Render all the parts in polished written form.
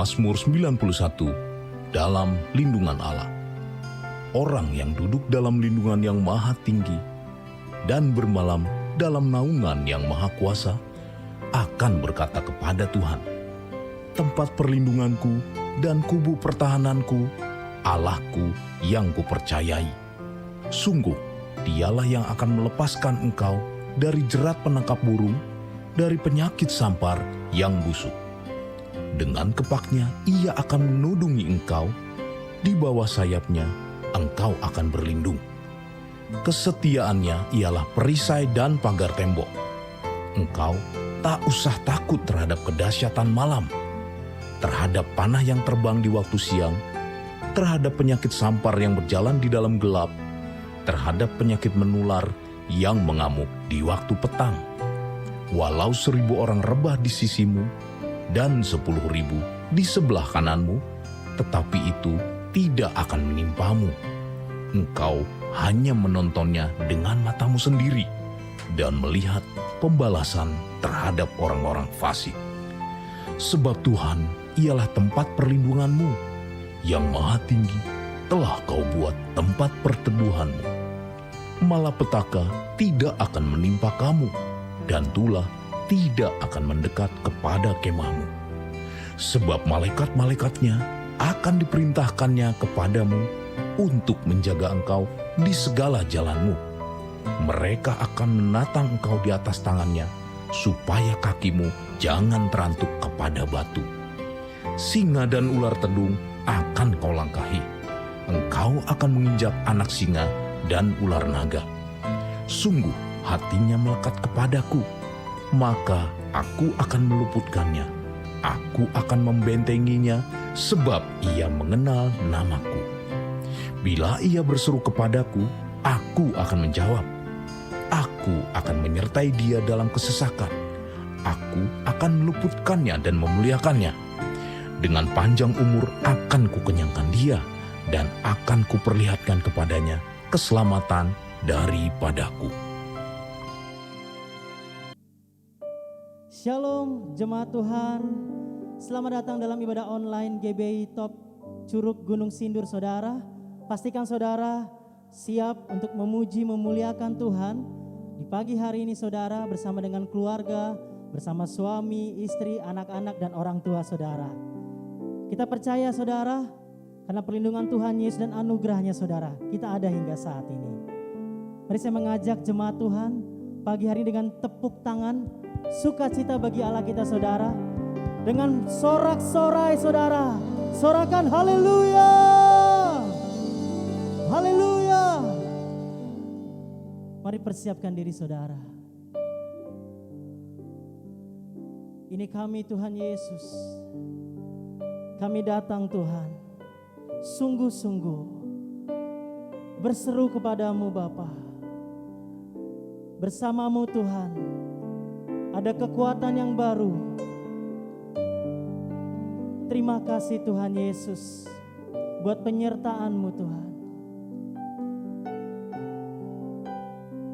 Mazmur 91, dalam lindungan Allah. Orang yang duduk dalam lindungan yang maha tinggi dan bermalam dalam naungan yang maha kuasa akan berkata kepada Tuhan, tempat perlindunganku dan kubu pertahananku, Allahku yang kupercayai. Sungguh, dialah yang akan melepaskan engkau dari jerat penangkap burung, dari penyakit sampar yang busuk. Dengan kepaknya ia akan menudungi engkau, di bawah sayapnya engkau akan berlindung. Kesetiaannya ialah perisai dan pagar tembok. Engkau tak usah takut terhadap kedahsyatan malam, terhadap panah yang terbang di waktu siang, terhadap penyakit sampar yang berjalan di dalam gelap, terhadap penyakit menular yang mengamuk di waktu petang. Walau 1.000 orang rebah di sisimu dan 10.000 di sebelah kananmu, tetapi itu tidak akan menimpamu. Engkau hanya menontonnya dengan matamu sendiri dan melihat pembalasan terhadap orang-orang fasik. Sebab Tuhan ialah tempat perlindunganmu, yang maha tinggi telah kau buat tempat perteduhanmu. Malapetaka tidak akan menimpa kamu, dan tulah tidak akan mendekat kepada kemahmu. Sebab malaikat-malaikatnya akan diperintahkannya kepadamu untuk menjaga engkau di segala jalanmu. Mereka akan menatang engkau di atas tangannya, supaya kakimu jangan terantuk kepada batu. Singa dan ular tedung akan kau langkahi. Engkau akan menginjak anak singa dan ular naga. Sungguh hatinya melekat kepadaku, maka aku akan meluputkannya. Aku akan membentenginya, sebab ia mengenal namaku. Bila ia berseru kepadaku, aku akan menjawab. Aku akan menyertai dia dalam kesesakan. Aku akan meluputkannya dan memuliakannya. Dengan panjang umur akan kukenyangkan dia, dan akan kuperlihatkan kepadanya keselamatan daripadaku. Shalom jemaat Tuhan, selamat datang dalam ibadah online GBI Top Curug Gunung Sindur saudara. Pastikan saudara siap untuk memuji memuliakan Tuhan di pagi hari ini saudara, bersama dengan keluarga, bersama suami, istri, anak-anak dan orang tua saudara. Kita percaya saudara, karena perlindungan Tuhan Yesus dan anugerahnya saudara, kita ada hingga saat ini. Mari saya mengajak jemaat Tuhan pagi hari dengan tepuk tangan, sukacita bagi Allah kita saudara. Dengan sorak-sorai saudara, sorakan haleluya, haleluya. Mari persiapkan diri saudara. Ini kami Tuhan Yesus. Kami datang Tuhan, sungguh-sungguh berseru kepadamu Bapa. Bersamamu Tuhan, ada kekuatan yang baru. Terima kasih Tuhan Yesus buat penyertaan-Mu Tuhan.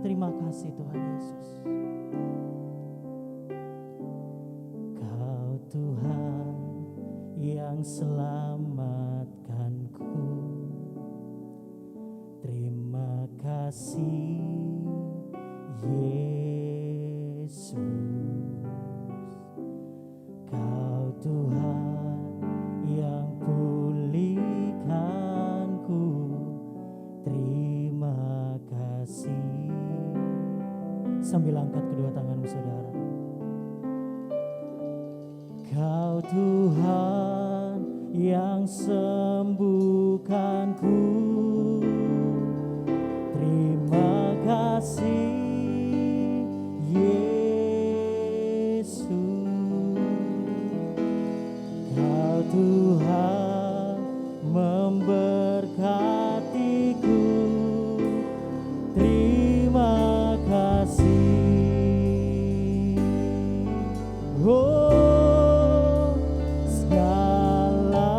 Terima kasih Tuhan Yesus. Kau Tuhan yang selamatkanku. Terima kasih Yesus. Kau Tuhan yang pulihkanku. Terima kasih. Sambil angkat kedua tanganmu saudara. Kau Tuhan yang sembuhkanku. Terima kasih Yesus. Kau Tuhan memberkatiku. Terima kasih. Oh, segala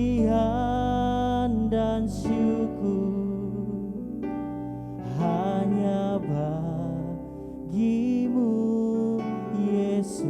pujian dan syukur hanya bagimu Yesus.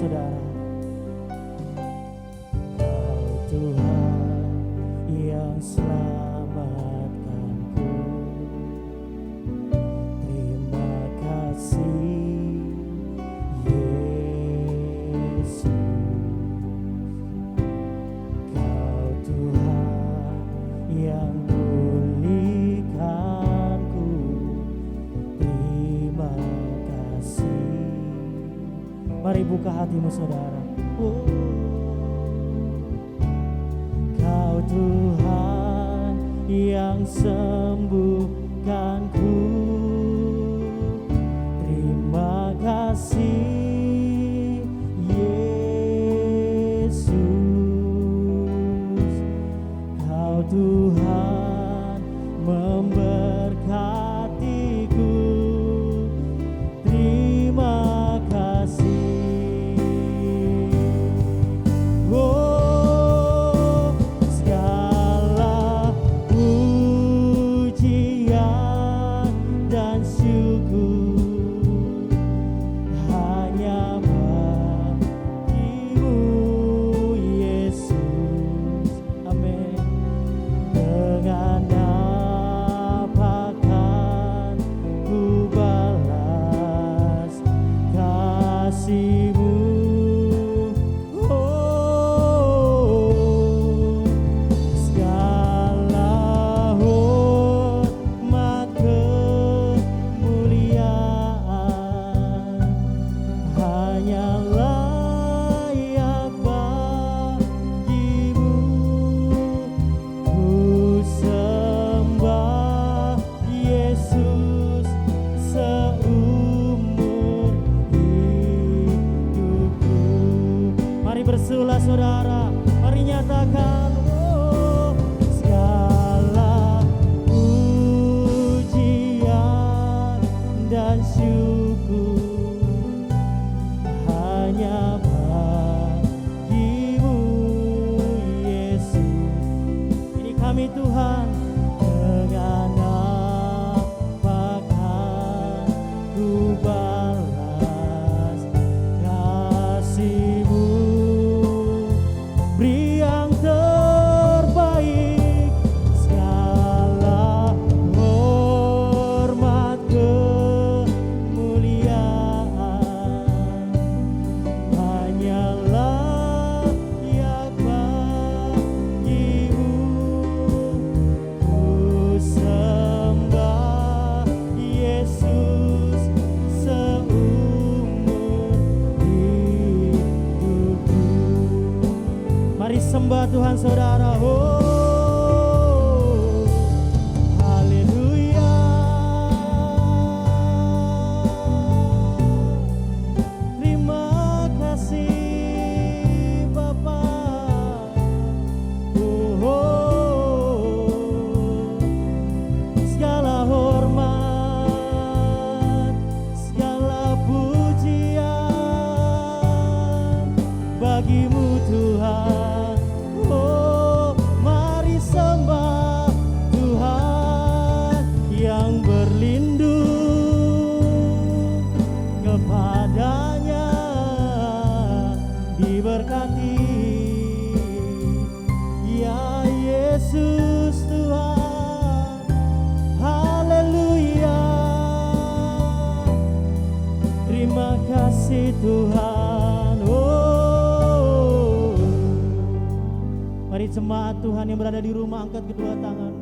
saudara. Kau Tuhan yang selamatkanku. Terima kasih Yesus. Kau Tuhan yang pulihkanku. Terima kasih. Mari buka hatimu saudara. Kau Tuhan yang sembuhkanku. Terima kasih Yesus. Kau Tuhan memberkatiku. Terima kasih. Oh, segala pujian dan syukur hanya bagimu Yesus. Amin. Dengan apakah ku balas kasih-Mu? Oh, segala hormat kemuliaan hanya layak bagimu. Ku sembah Yesus seumur hidupku. Mari bersulah saudara, mari nyatakan, oh, segala pujian dan syukur hanya bagimu Yesus. Ini kami Tuhan, dengan apakah ku balas kasih-Mu? Beri yang terbaik, segala hormat kemuliaan hanya layak bagimu. Ku sembah Yesus seumur hidupku. Mari sembah Tuhan saudara. Oh, haleluya. Terima kasih Bapa. Segala hormat, segala pujian bagimu Tuhan. Oh, mari sembah Tuhan yang berlindung, kepadanya diberkati. Ya Yesus Tuhan, haleluya. Terima kasih Tuhan. Oh, mari jemaat Tuhan yang berada di rumah angkat kedua tangan.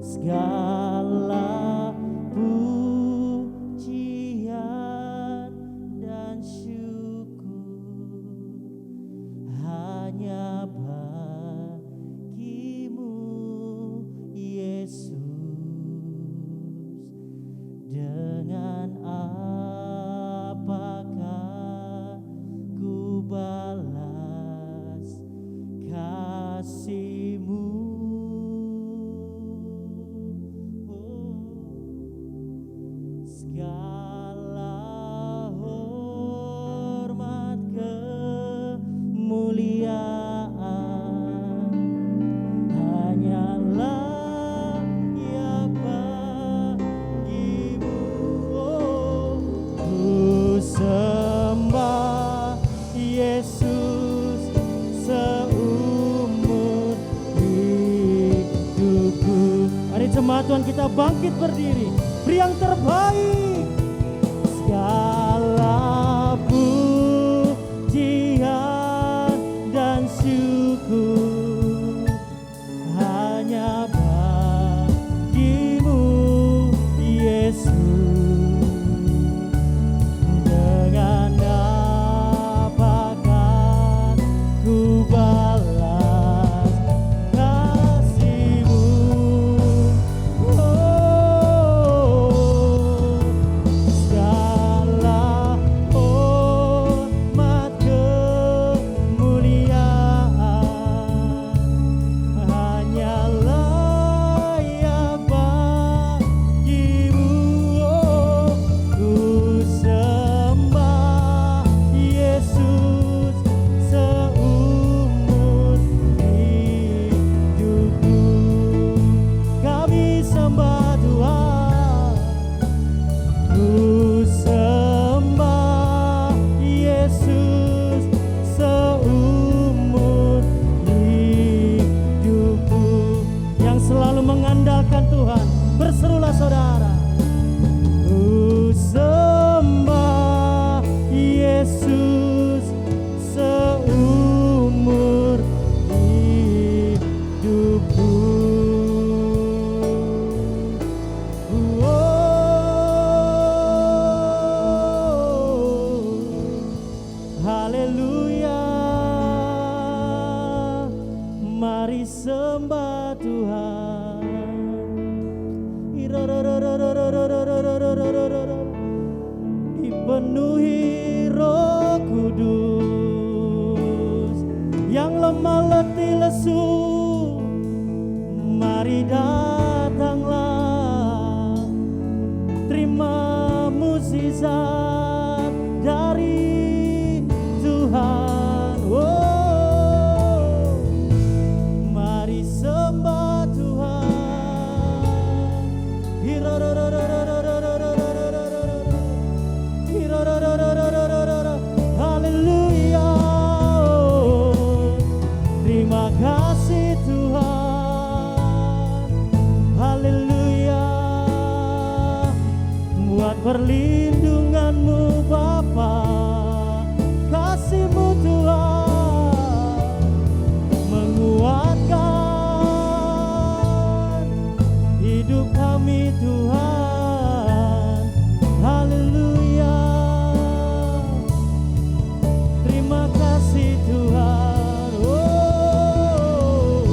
Segala pujian dan syukur hanya bagimu Yesus. Dengan apakah ku balas kasih-Mu? Oh, Jemaat Tuhan kita bangkit berdiri, beri yang terbaik. Segala pujian dan syukur hanya bagimu, Yesus. Dengan apakah ku balas kasih-Mu? Segala hormat kemuliaan hanyalah yang bagimu. Ku sembah Yesus seumur hidupku. Kami sembah Tuhan. Ku sembah Yesus seumur hidupku. Yang selalu mengandalkan Tuhan, berserulah saudara. Ku sembah Yesus seumur hidupku. Haleluya, mari sembah Tuhan. Dipenuhi Roh Kudus, yang lemah letih lesu, mari datanglah, terima mukjizat dari Tuhan. Oh, mari sembah Tuhan. Haleluya, terima kasih Tuhan. Haleluya, buat perlindungan-Mu Bapa, kasih-Mu Tuhan menguatkan hidup kami Tuhan. Haleluya, terima kasih Tuhan. Oh,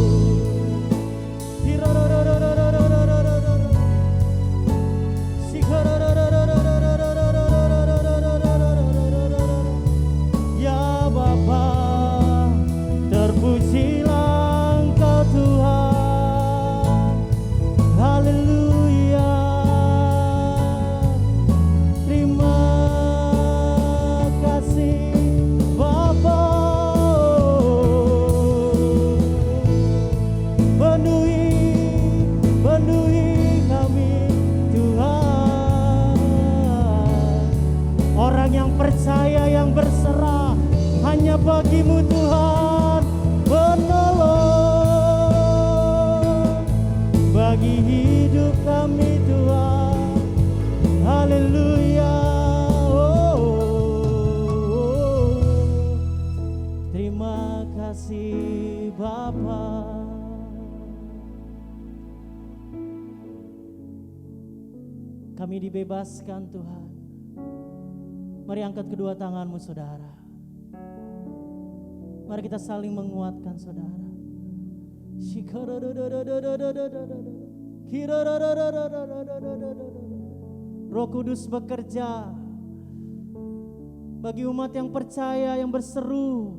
ya Bapa, terpujilah Engkau Tuhan. Haleluya, terima kasih Bapa. Penuhi kami Tuhan. Orang yang percaya, yang berserah hanya bagi-Mu Tuhan, penolong bagi hidup kami Tuhan. Haleluya, terima kasih Bapa. Kami dibebaskan Tuhan. Mari angkat kedua tanganmu saudara. Mari kita saling menguatkan saudara. Roh Kudus bekerja bagi umat yang percaya, yang berseru.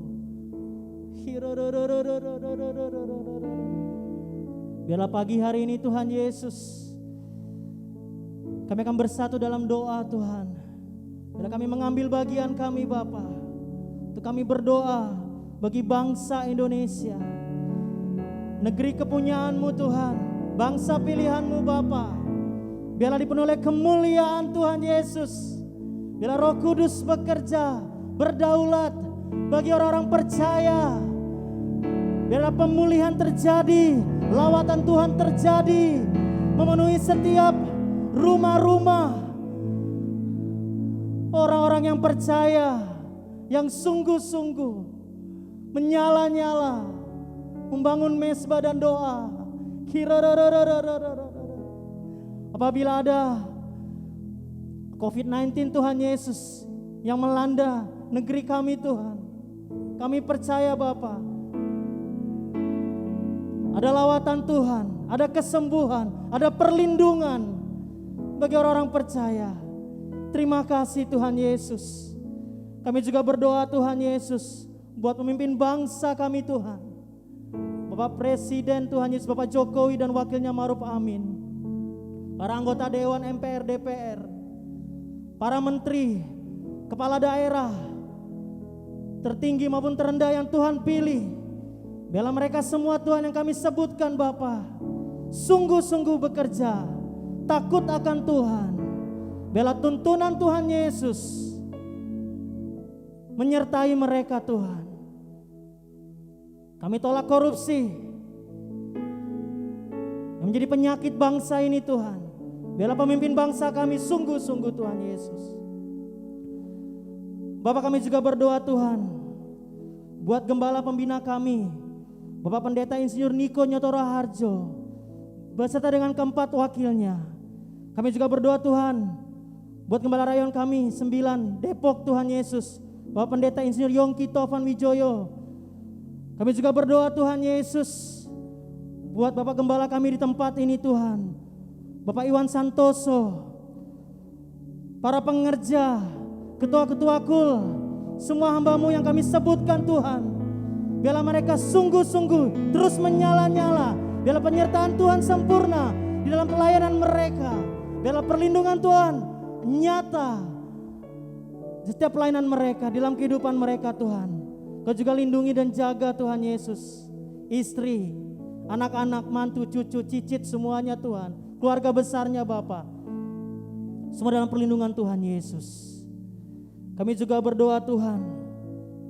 Biarlah pagi hari ini Tuhan Yesus, kami akan bersatu dalam doa Tuhan. Biarlah kami mengambil bagian kami Bapa, untuk kami berdoa bagi bangsa Indonesia, negeri kepunyaan-Mu Tuhan, bangsa pilihan-Mu Bapa. Biarlah dipenuhi oleh kemuliaan Tuhan Yesus. Biarlah Roh Kudus bekerja, berdaulat bagi orang-orang percaya. Biarlah pemulihan terjadi, lawatan Tuhan terjadi, memenuhi setiap rumah-rumah orang-orang yang percaya, yang sungguh-sungguh menyala-nyala membangun mesbah dan doa. Apabila ada COVID-19 Tuhan Yesus yang melanda negeri kami Tuhan, kami percaya Bapa, ada lawatan Tuhan, ada kesembuhan, ada perlindungan bagi orang-orang percaya. Terima kasih Tuhan Yesus. Kami juga berdoa Tuhan Yesus buat memimpin bangsa kami Tuhan. Bapak Presiden Tuhan Yesus, Bapak Jokowi dan wakilnya Ma'ruf Amin, para anggota Dewan MPR DPR, para menteri, kepala daerah, tertinggi maupun terendah yang Tuhan pilih. Biarlah mereka semua Tuhan yang kami sebutkan Bapa, sungguh-sungguh bekerja, takut akan Tuhan. Biarlah tuntunan Tuhan Yesus menyertai mereka Tuhan. Kami tolak korupsi yang menjadi penyakit bangsa ini Tuhan. Biarlah pemimpin bangsa kami sungguh-sungguh Tuhan Yesus. Bapak, kami juga berdoa Tuhan buat gembala pembina kami, Bapak Pendeta Insinyur Niko Nyotoro Harjo beserta dengan keempat wakilnya. Kami juga berdoa Tuhan buat gembala rayon kami 9 Depok Tuhan Yesus, Bapak Pendeta Insinyur Yongki Tovan Wijoyo. Kami juga berdoa Tuhan Yesus buat Bapak Gembala kami di tempat ini Tuhan, Bapak Iwan Santoso, para pengerja, ketua-ketua KUL, semua hamba-Mu yang kami sebutkan Tuhan. Biarlah mereka sungguh-sungguh terus menyala-nyala. Biarlah penyertaan Tuhan sempurna di dalam pelayanan mereka. Biarlah perlindungan Tuhan nyata di setiap pelayanan mereka, di dalam kehidupan mereka Tuhan. Kau juga lindungi dan jaga Tuhan Yesus, istri, anak-anak, mantu, cucu, cicit semuanya Tuhan, keluarga besarnya Bapa, semua dalam perlindungan Tuhan Yesus. Kami juga berdoa Tuhan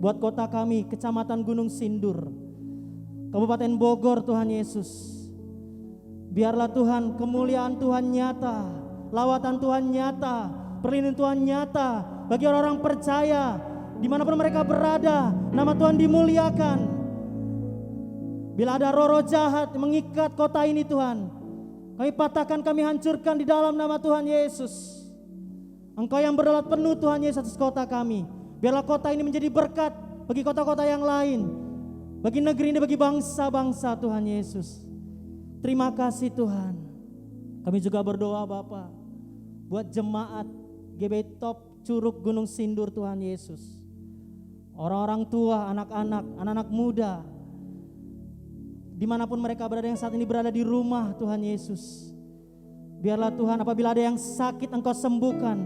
buat kota kami, Kecamatan Gunung Sindur, Kabupaten Bogor Tuhan Yesus. Biarlah Tuhan kemuliaan Tuhan nyata, lawatan Tuhan nyata, perlindungan Tuhan nyata bagi orang-orang percaya. Dimanapun mereka berada, nama Tuhan dimuliakan. Bila ada roh-roh jahat mengikat kota ini Tuhan, kami patahkan, kami hancurkan di dalam nama Tuhan Yesus. Engkau yang berdaulat penuh Tuhan Yesus atas kota kami. Biarlah kota ini menjadi berkat bagi kota-kota yang lain, bagi negeri ini, bagi bangsa-bangsa Tuhan Yesus. Terima kasih Tuhan. Kami juga berdoa Bapa buat jemaat GBI Top Curug Gunung Sindur Tuhan Yesus. Orang-orang tua, anak-anak, anak-anak muda, dimanapun mereka berada yang saat ini berada di rumah Tuhan Yesus. Biarlah Tuhan apabila ada yang sakit Engkau sembuhkan.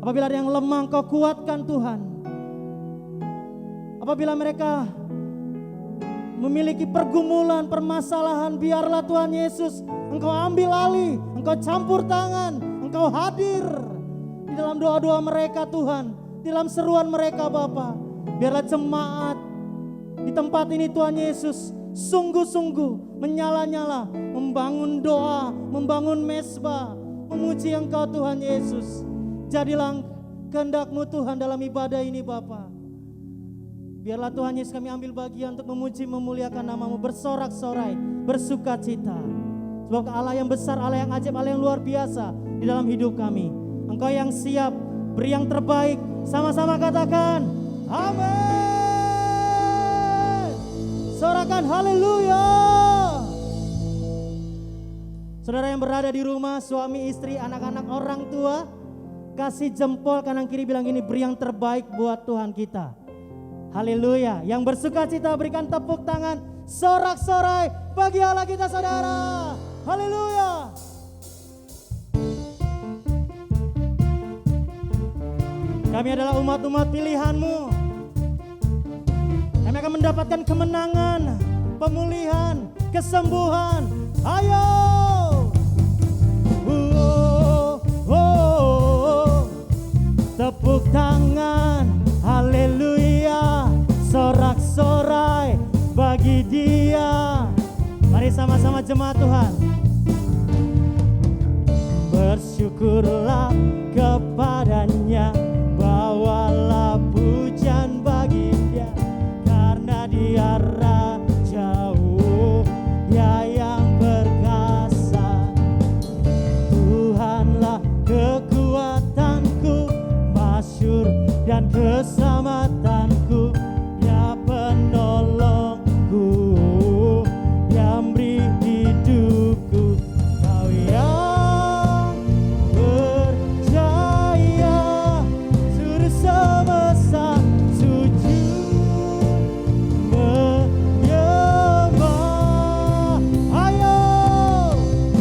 Apabila ada yang lemah Engkau kuatkan Tuhan. Apabila mereka memiliki pergumulan, permasalahan, biarlah Tuhan Yesus Engkau ambil alih, Engkau campur tangan, Engkau hadir di dalam doa-doa mereka Tuhan. Di dalam seruan mereka Bapa, biarlah jemaat di tempat ini Tuhan Yesus sungguh-sungguh menyala-nyala membangun doa, membangun mesbah, memuji Engkau Tuhan Yesus. Jadilah kehendak-Mu Tuhan dalam ibadah ini Bapa. Biarlah Tuhan Yesus kami ambil bagian untuk memuji memuliakan nama-Mu, bersorak-sorai, bersuka cita. Sebab Allah yang besar, Allah yang ajaib, Allah yang luar biasa di dalam hidup kami. Engkau yang siap beri yang terbaik. Sama-sama katakan amin. Sorakan haleluya. Saudara yang berada di rumah, suami, istri, anak-anak, orang tua, kasih jempol kanan kiri, bilang ini, beri yang terbaik buat Tuhan kita. Haleluya. Yang bersuka cita berikan tepuk tangan, sorak-sorai bagi Allah kita saudara. Haleluya. Kami adalah umat-umat pilihan-Mu. Kami akan mendapatkan kemenangan, pemulihan, kesembuhan. Ayo. Tepuk tangan, haleluya. Sorak-sorai bagi Dia. Mari sama-sama jemaat Tuhan. Bersyukurlah kepadanya, bawalah pujian bagi Dia, karena Dia jauh, Dia yang perkasa. Tuhanlah kekuatanku, masyhur dan keselamatanku, Dia penolongku, Dia beri hidupku. Kau yang berjaya, seluruh semesta sujud menyembah. Ayo,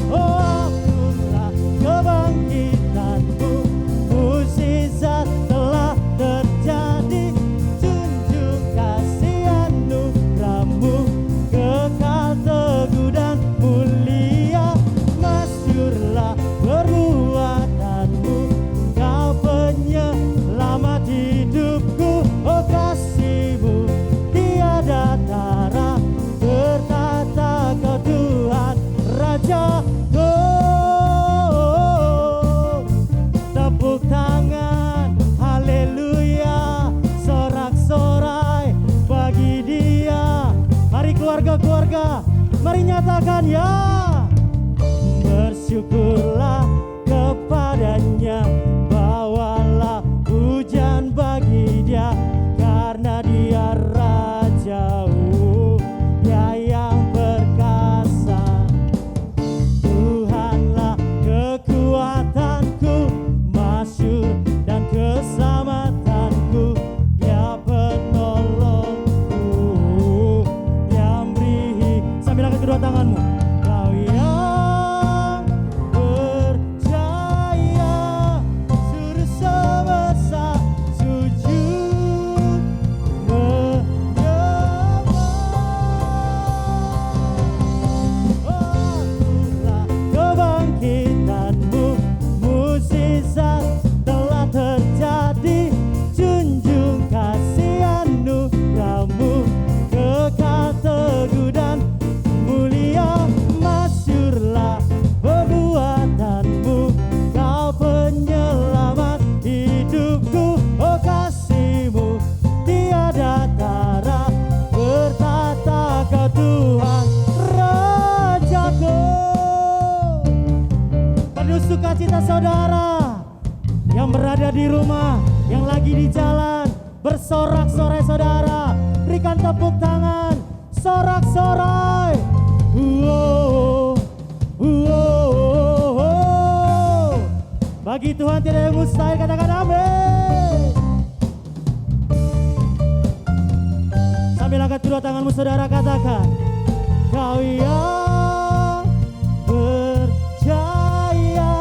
oh akulah kebangkitanmu, mukjizat telah terjadi, junjung kasih anugerahmu, kekal teguh dan mulia. Masyhurlah perbuatanmu, Kau penyelamat hidupku. Oh kasih-Mu tiada tara, bertata Kau Tuhan Rajaku. Tepuk tangan, haleluya, sorak-sorai bagi Dia. Mari keluarga-keluarga, mari nyatakan ya. Bersyukurlah kepadanya, bawalah pujian bagi Dia, karena Dia jauh, Dia yang perkasa. Tuhanlah kekuatanku, masyhur dan keselamatanku, Dia penolongku, Dia beri. Sambil angkat kedua tanganmu. Kau yang berjaya, seluruh semesta sujud menyembah. Oh akulah kebangkitanmu, mukjizat telah terjadi, junjung kasih anugerahmu, kekal teguh dan mulia. Masyhurlah perbuatanmu, Kau penyelamat hidupku. Oh kasih-Mu tiada tara, bertata Kau Tuhan Rajaku. Penuh sukacita saudara yang berada di rumah, yang lagi di jalan, bersorak-sorai saudara, berikan tepuk tangan, sorak-sorai. Bagi Tuhan tidak ada yang mustahil, katakan amin. Sambil angkat kedua tanganmu saudara, katakan, Kau yang berjaya,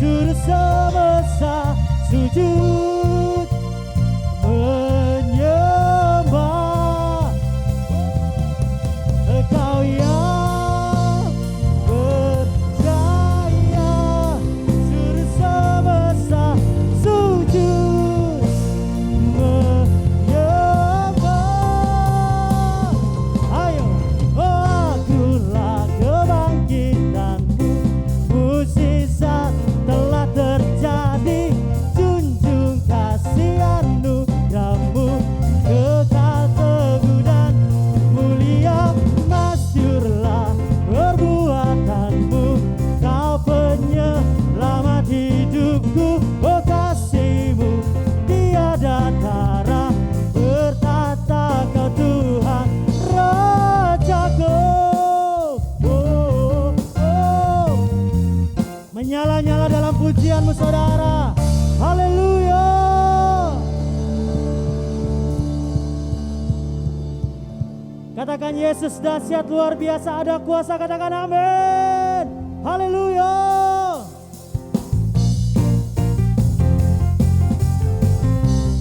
seluruh semesta sujud menyembah. Kau yang berjaya, seluruh semesta sujud menyembah. Ayo, oh akulah kebangkitanmu, mukjizat telah terjadi, junjung kasih anugerahmu, kekal teguh dan mulia. Masyhurlah perbuatanmu, Kau penyelamat hidupku. Oh kasih-Mu tiada tara, bertata Kau Tuhan Rajaku. Menyala-nyala dalam pujianmu saudara. Haleluya. Katakan Yesus dahsyat luar biasa, ada kuasa, katakan amin. Haleluya.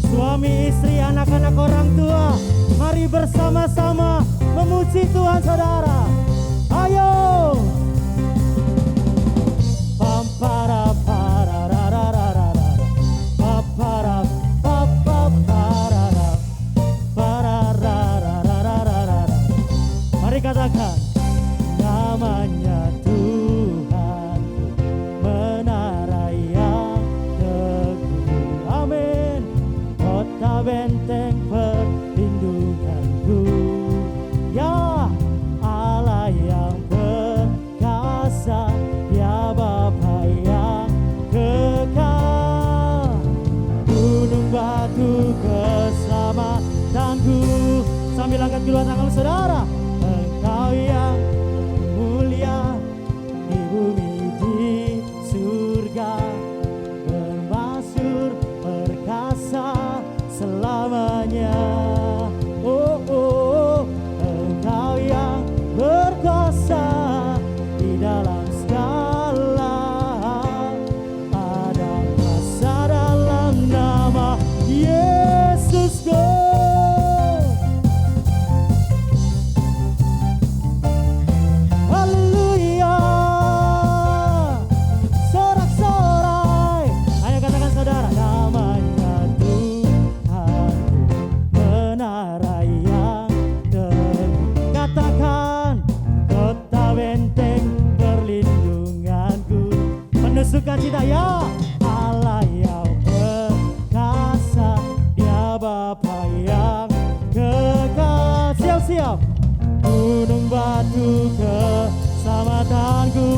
Suami, istri, anak-anak, orang tua, mari bersama-sama memuji Tuhan saudara. Ayo. Pam para para ra ra ra ra ra. Pa para pa pa para ra. Para ra ra ra ra ra ra. Mari katakan namanya Tuhan menang. kedua tangan saudara. Engkau yang mulia di bumi di surga, bermasyhur perkasa selamanya. Oh, oh, Engkau yang berkuasa di dalam segala hal. Ada kuasa dalam nama Yesusku. Haleluya. Sorak-sorai. Ayo katakan saudara, namanya Tuhan, menara yang teguh. Katakan, kota benteng perlindunganku, penuh sukacita ya. Allah yang perkasa, Dia Bapa yang kekal. Siap-siap. Gunung batu keselamatanku.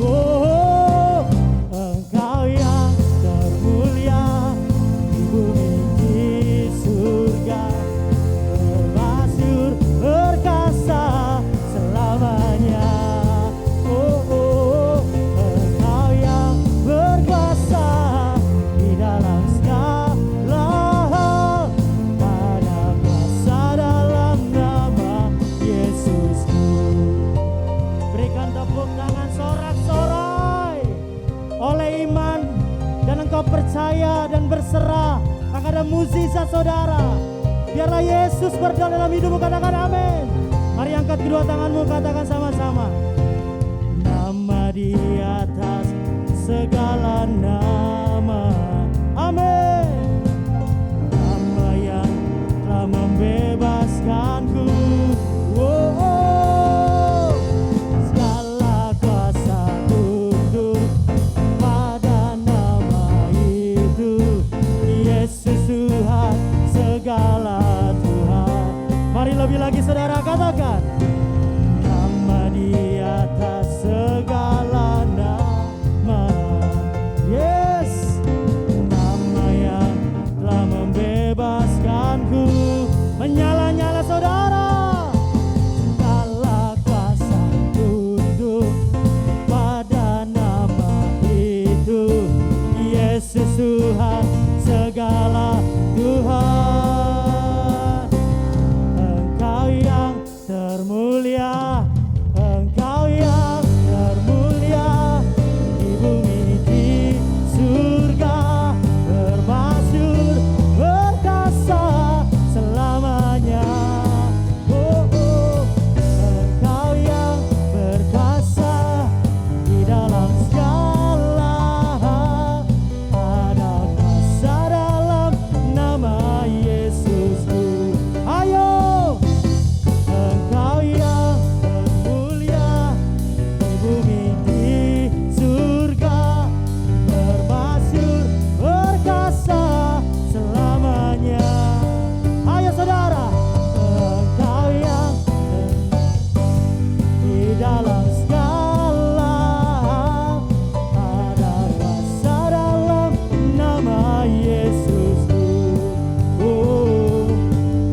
Oh, Engkau yang termulia di bumi di surga, bermasyhur perkasa selamanya. Oh, oh, Engkau yang berkuasa di dalam segala hal. Ada kuasa dalam nama Yesusku. Berikan tepuk tangan sorak-sorai oleh iman, dan engkau percaya dan berserah akan ada mukjizat saudara. Biarlah Yesus berdoa dalam hidupmu, katakan amin. Mari angkat kedua tanganmu, katakan sama-sama. Nama di atas segala nama, amin. Nama yang telah membebaskanku. Oh, oh. Segala kuasa tunduk pada nama itu. Yesus Tuhan, segala Tuhan. Mari lebih lagi saudara katakan. Nama di atas segala nama. Yes. Nama yang telah membebaskanku. Menyala-nyala saudara. Segala kuasa tunduk pada nama itu. Yesus Tuhan, segala Tuhan. Engkau yang termulia, Engkau yang termulia di bumi di surga, bermasyhur perkasa selamanya. Oh, oh, Engkau yang berkuasa di dalam segala hal. Ada kuasa dalam nama Yesusku. Ayo, Engkau yang termulia di bumi di surga, bermasyhur perkasa selamanya. Ayo saudara, Engkau yang di dalam segala hal. Ada kuasa dalam nama Yesusku. Oh,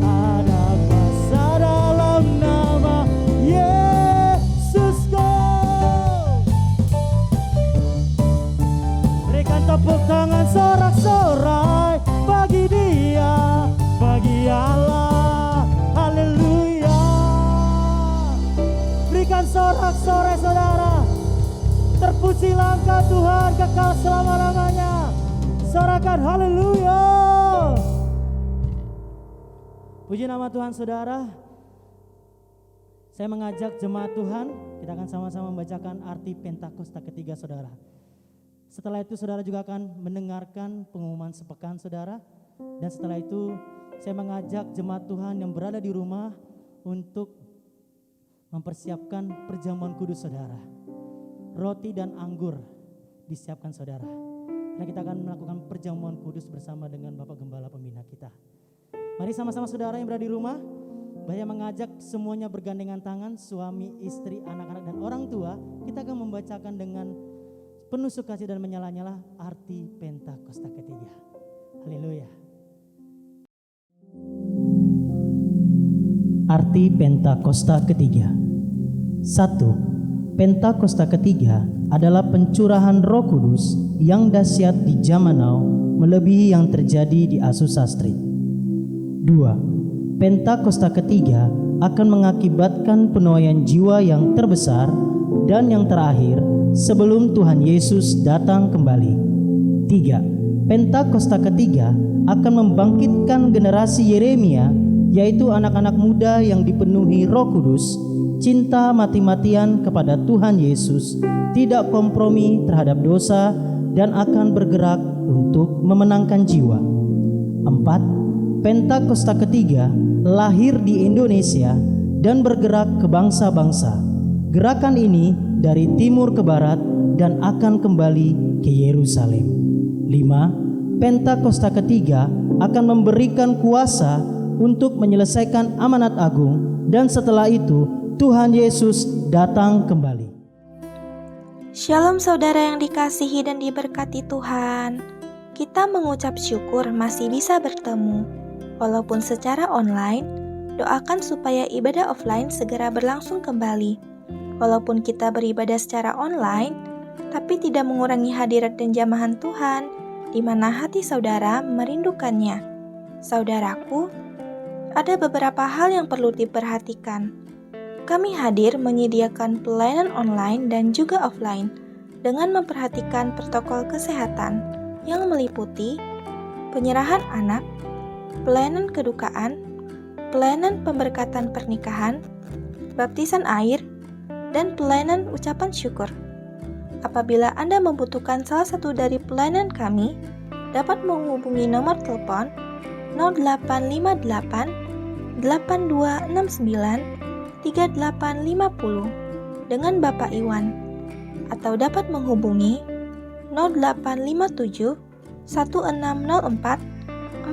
ada kuasa dalam nama Yesusku. Berikan tepuk tangan sorak-sorai bagi Dia, bagi Allah. Haleluya. Berikan sorak-sorai saudara. Terpujilah Engkau Tuhan kekal selama-lamanya. Sorakan haleluya. Puji nama Tuhan saudara. Saya mengajak jemaat Tuhan, kita akan sama-sama membacakan arti Pentakosta ketiga saudara. Setelah itu saudara juga akan mendengarkan pengumuman sepekan saudara. Dan setelah itu saya mengajak jemaat Tuhan yang berada di rumah untuk mempersiapkan perjamuan kudus saudara. Roti dan anggur disiapkan saudara. Nah, kita akan melakukan perjamuan kudus bersama dengan Bapak Gembala Pembina kita. Mari sama-sama saudara yang berada di rumah, saya mengajak semuanya bergandengan tangan, suami, istri, anak-anak dan orang tua. Kita akan membacakan dengan penuh sukacita dan menyala-nyala arti Pentakosta ketiga. Haleluya. Arti Pentakosta ketiga. 1. Pentakosta ketiga adalah pencurahan Roh Kudus yang dahsyat di zaman now melebihi yang terjadi di Azusa Street. 2. Pentakosta ketiga akan mengakibatkan penuaian jiwa yang terbesar dan yang terakhir sebelum Tuhan Yesus datang kembali. 3. Pentakosta ketiga akan membangkitkan generasi Yeremia, yaitu anak-anak muda yang dipenuhi Roh Kudus, cinta mati-matian kepada Tuhan Yesus, tidak kompromi terhadap dosa, dan akan bergerak untuk memenangkan jiwa. 4. Pentakosta ketiga lahir di Indonesia dan bergerak ke bangsa-bangsa. Gerakan ini dari timur ke barat dan akan kembali ke Yerusalem. 5. Pentakosta ketiga akan memberikan kuasa untuk menyelesaikan amanat agung, dan setelah itu Tuhan Yesus datang kembali. Shalom saudara yang dikasihi dan diberkati Tuhan. Kita mengucap syukur masih bisa bertemu. Walaupun secara online, doakan supaya ibadah offline segera berlangsung kembali. Walaupun kita beribadah secara online, tapi tidak mengurangi hadirat dan jamahan Tuhan, di mana hati saudara merindukannya. Saudaraku, ada beberapa hal yang perlu diperhatikan. Kami hadir menyediakan pelayanan online dan juga offline dengan memperhatikan protokol kesehatan yang meliputi penyerahan anak, pelayanan kedukaan, pelayanan pemberkatan pernikahan, baptisan air, dan pelayanan ucapan syukur. Apabila Anda membutuhkan salah satu dari pelayanan kami, dapat menghubungi nomor telepon 0858 8269 3850 dengan Bapak Iwan, atau dapat menghubungi 0857 1604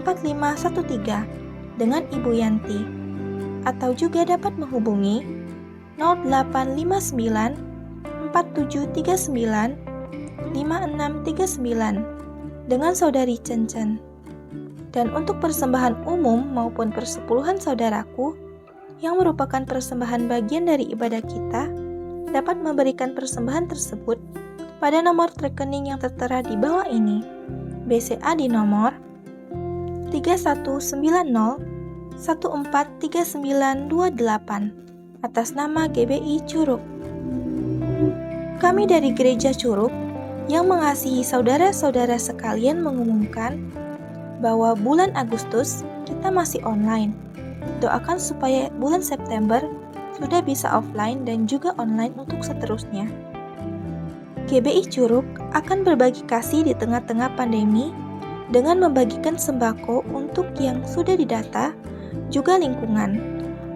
4513 dengan Ibu Yanti, atau juga dapat menghubungi 0859 4739 5639 dengan Saudari Cencen. Dan untuk persembahan umum maupun persepuluhan saudaraku yang merupakan persembahan bagian dari ibadah kita, dapat memberikan persembahan tersebut pada nomor rekening yang tertera di bawah ini. BCA di nomor 3190 143928 atas nama GBI Curug. Kami dari Gereja Curug yang mengasihi saudara-saudara sekalian mengumumkan bahwa bulan Agustus kita masih online. Doakan supaya bulan September sudah bisa offline dan juga online untuk seterusnya. GBI Curug akan berbagi kasih di tengah-tengah pandemi dengan membagikan sembako untuk yang sudah didata, juga lingkungan.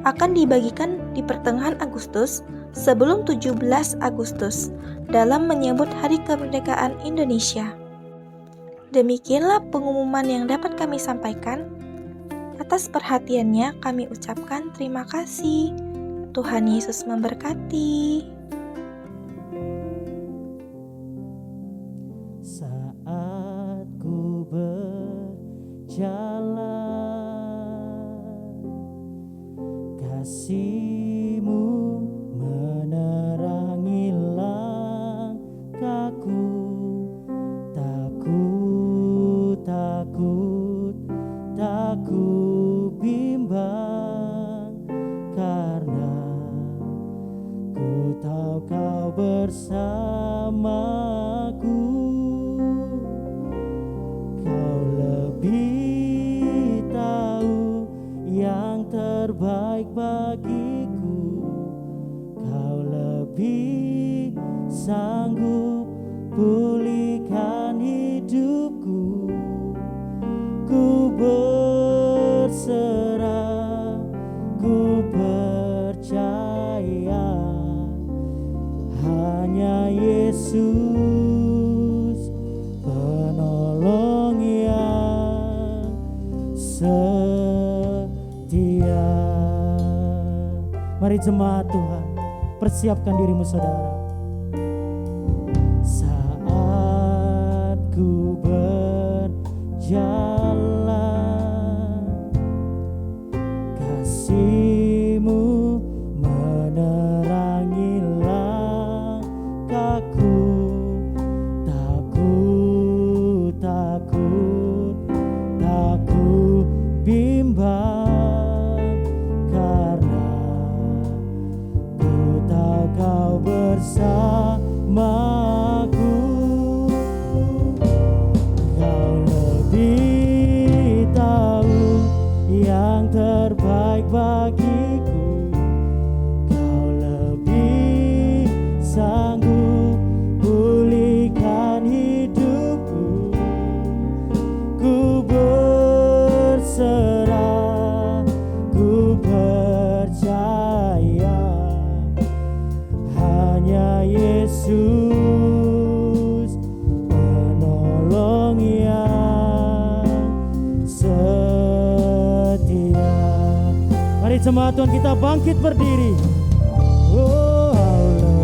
Akan dibagikan di pertengahan Agustus sebelum 17 Agustus dalam menyambut Hari Kemerdekaan Indonesia. Demikianlah pengumuman yang dapat kami sampaikan. Atas perhatiannya kami ucapkan terima kasih. Tuhan Yesus memberkati. Saat ku berjalan, kasih-Mu menerangi langkahku. Tak ku bimbang, karena ku tahu Kau bersamaku. Kau lebih tahu yang terbaik bagiku. Kau lebih sanggup pulihkan hidupku. Ku berserah, ku percaya, hanya Yesus penolong yang setia. Mari jemaat Tuhan, persiapkan dirimu saudara. Saat ku berjalan, kasih Yesus, penolong yang setia. Mari jemaat Tuhan kita bangkit berdiri. Oh,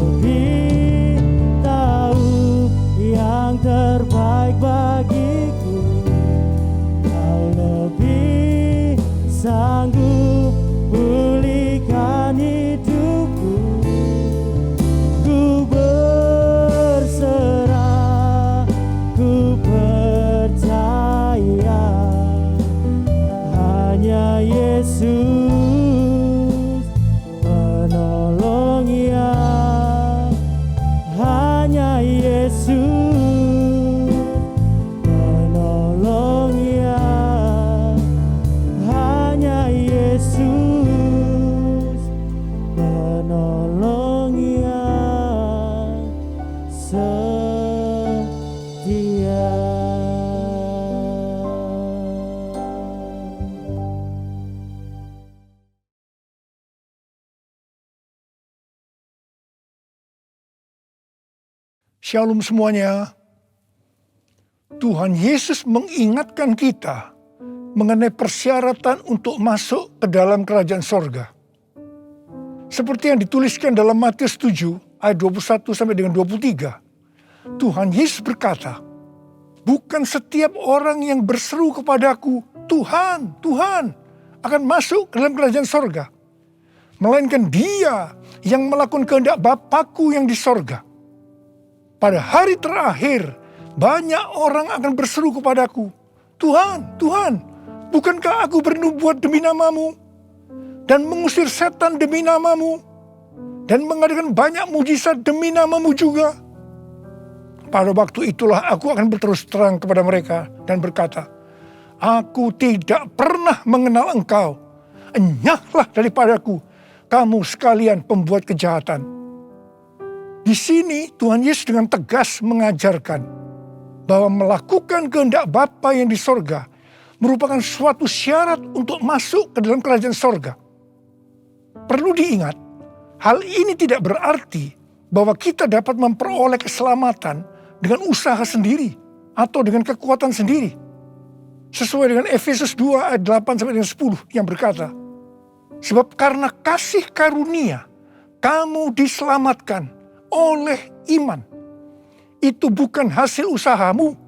lebih tahu yang terbaik bagiku, Kau lebih sanggup pulihkan hidupku. Ku berserah, ku percaya, hanya Yesus penolong yang, hanya Yesus penolong yang, hanya Yesus penolong yang setia. Shalom semuanya. Tuhan Yesus mengingatkan kita mengenai persyaratan untuk masuk ke dalam kerajaan sorga. Seperti yang dituliskan dalam Matius 7 ayat 21 sampai dengan 23. Tuhan Yesus berkata, bukan setiap orang yang berseru kepadaku, Tuhan, Tuhan, akan masuk ke dalam kerajaan sorga, melainkan dia yang melakukan kehendak Bapa-Ku yang di sorga. Pada hari terakhir, banyak orang akan berseru kepadaku, Tuhan, Tuhan, bukankah aku bernubuat demi namamu, dan mengusir setan demi namamu, dan mengadakan banyak mujizat demi namamu juga? Pada waktu itulah aku akan berterus terang kepada mereka dan berkata, aku tidak pernah mengenal engkau, enyahlah daripadaku, kamu sekalian pembuat kejahatan. Di sini Tuhan Yesus dengan tegas mengajarkan bahwa melakukan kehendak Bapa yang di sorga merupakan suatu syarat untuk masuk ke dalam kerajaan sorga. Perlu diingat, hal ini tidak berarti bahwa kita dapat memperoleh keselamatan dengan usaha sendiri atau dengan kekuatan sendiri. Sesuai dengan Efesus 2 ayat 8 sampai dengan 10 yang berkata, sebab karena kasih karunia kamu diselamatkan oleh iman. Itu bukan hasil usahamu,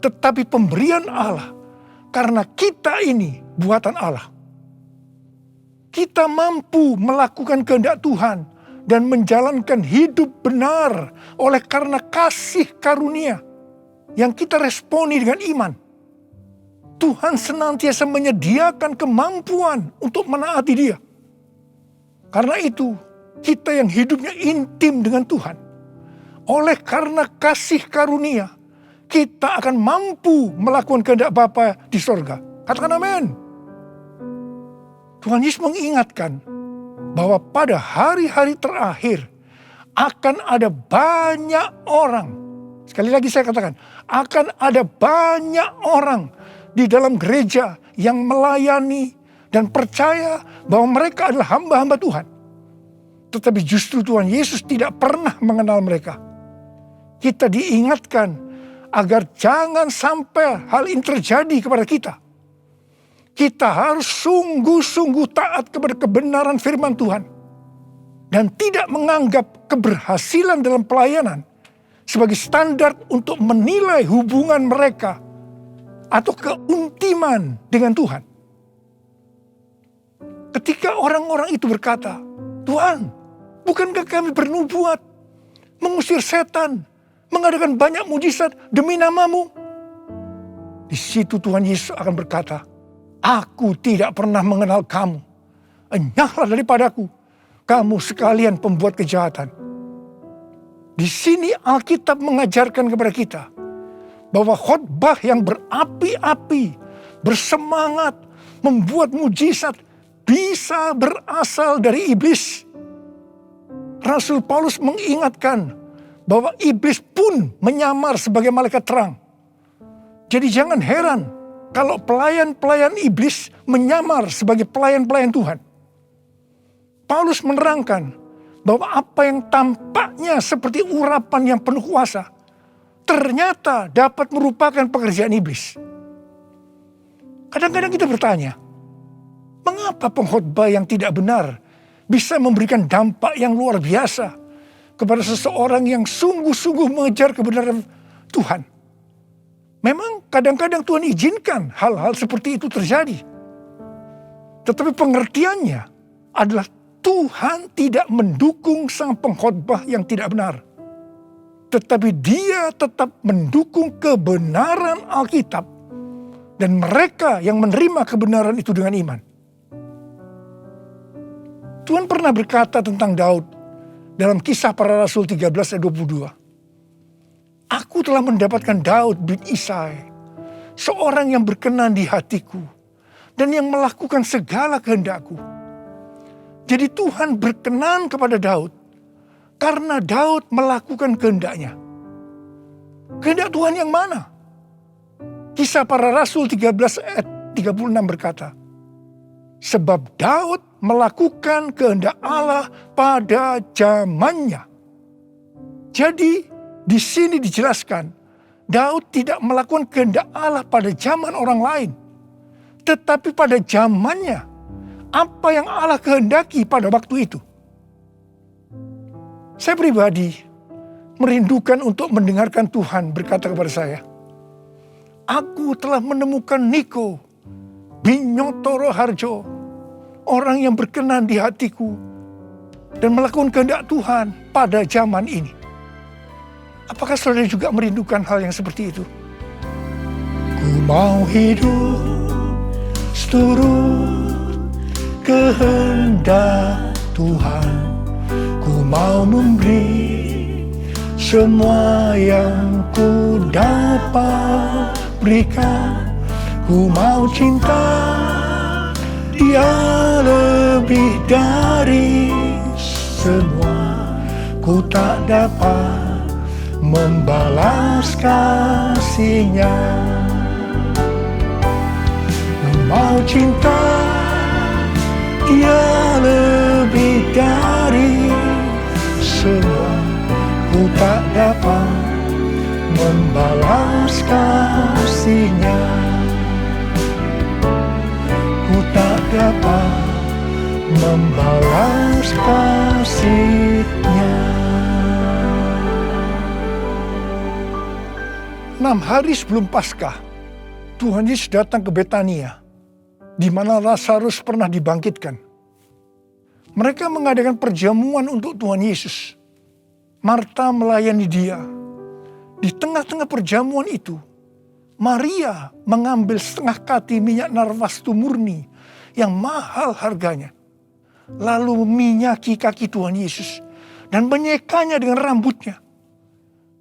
tetapi pemberian Allah, karena kita ini buatan Allah. Kita mampu melakukan kehendak Tuhan dan menjalankan hidup benar oleh karena kasih karunia yang kita responi dengan iman. Tuhan senantiasa menyediakan kemampuan untuk menaati Dia. Karena itu, kita yang hidupnya intim dengan Tuhan, oleh karena kasih karunia, kita akan mampu melakukan kehendak Bapa di sorga. Katakan amin. Tuhan Yesus mengingatkan bahwa pada hari-hari terakhir akan ada banyak orang, sekali lagi saya katakan, akan ada banyak orang di dalam gereja yang melayani dan percaya bahwa mereka adalah hamba-hamba Tuhan. Tetapi justru Tuhan Yesus tidak pernah mengenal mereka. Kita diingatkan agar jangan sampai hal ini terjadi kepada kita. Kita harus sungguh-sungguh taat kepada kebenaran firman Tuhan. Dan tidak menganggap keberhasilan dalam pelayanan sebagai standar untuk menilai hubungan mereka atau keuntiman dengan Tuhan. Ketika orang-orang itu berkata, Tuhan, bukankah kami bernubuat, mengusir setan, mengadakan banyak mujizat demi namamu? Di situ Tuhan Yesus akan berkata, aku tidak pernah mengenal kamu. Enyahlah daripadaku, kamu sekalian pembuat kejahatan. Di sini Alkitab mengajarkan kepada kita bahwa khotbah yang berapi-api, bersemangat, membuat mujizat bisa berasal dari iblis. Rasul Paulus mengingatkan bahwa iblis pun menyamar sebagai malaikat terang. Jadi jangan heran kalau pelayan-pelayan iblis menyamar sebagai pelayan-pelayan Tuhan. Paulus menerangkan bahwa apa yang tampaknya seperti urapan yang penuh kuasa, ternyata dapat merupakan pekerjaan iblis. Kadang-kadang kita bertanya, mengapa pengkhotbah yang tidak benar bisa memberikan dampak yang luar biasa kepada seseorang yang sungguh-sungguh mengejar kebenaran Tuhan? Memang kadang-kadang Tuhan izinkan hal-hal seperti itu terjadi. Tetapi pengertiannya adalah Tuhan tidak mendukung sang pengkhotbah yang tidak benar. Tetapi dia tetap mendukung kebenaran Alkitab dan mereka yang menerima kebenaran itu dengan iman. Tuhan pernah berkata tentang Daud dalam Kisah Para Rasul 13 ayat 22. Aku telah mendapatkan Daud bin Isai, seorang yang berkenan di hatiku dan yang melakukan segala kehendakku. Jadi Tuhan berkenan kepada Daud karena Daud melakukan kehendaknya. Kehendak Tuhan yang mana? Kisah Para Rasul 13 ayat 36 berkata, sebab Daud melakukan kehendak Allah pada zamannya. Jadi di sini dijelaskan, Daud tidak melakukan kehendak Allah pada zaman orang lain, tetapi pada zamannya, apa yang Allah kehendaki pada waktu itu. Saya pribadi merindukan untuk mendengarkan Tuhan berkata kepada saya, aku telah menemukan Niko Binyotoro Harjo, orang yang berkenan di hatiku dan melakukan kehendak Tuhan pada zaman ini. Apakah saudara juga merindukan hal yang seperti itu? Ku mau hidup seturut kehendak Tuhan. Ku mau memberi semua yang ku dapat berikan. Ku mau cinta Dia lebih dari semua. Ku tak dapat membalas kasih-Nya. Ku mau cinta Dia lebih dari semua. Ku tak dapat membalas kasih-Nya. Ku tak dapat membalas kasih-Nya. 6 hari sebelum Paskah, Tuhan Yesus datang ke Betania, di mana Lazarus pernah dibangkitkan. Mereka mengadakan perjamuan untuk Tuhan Yesus. Marta melayani dia. Di tengah-tengah perjamuan itu, Maria mengambil setengah kati minyak narwastu murni yang mahal harganya. Lalu meminyaki kaki Tuhan Yesus dan menyekanya dengan rambutnya.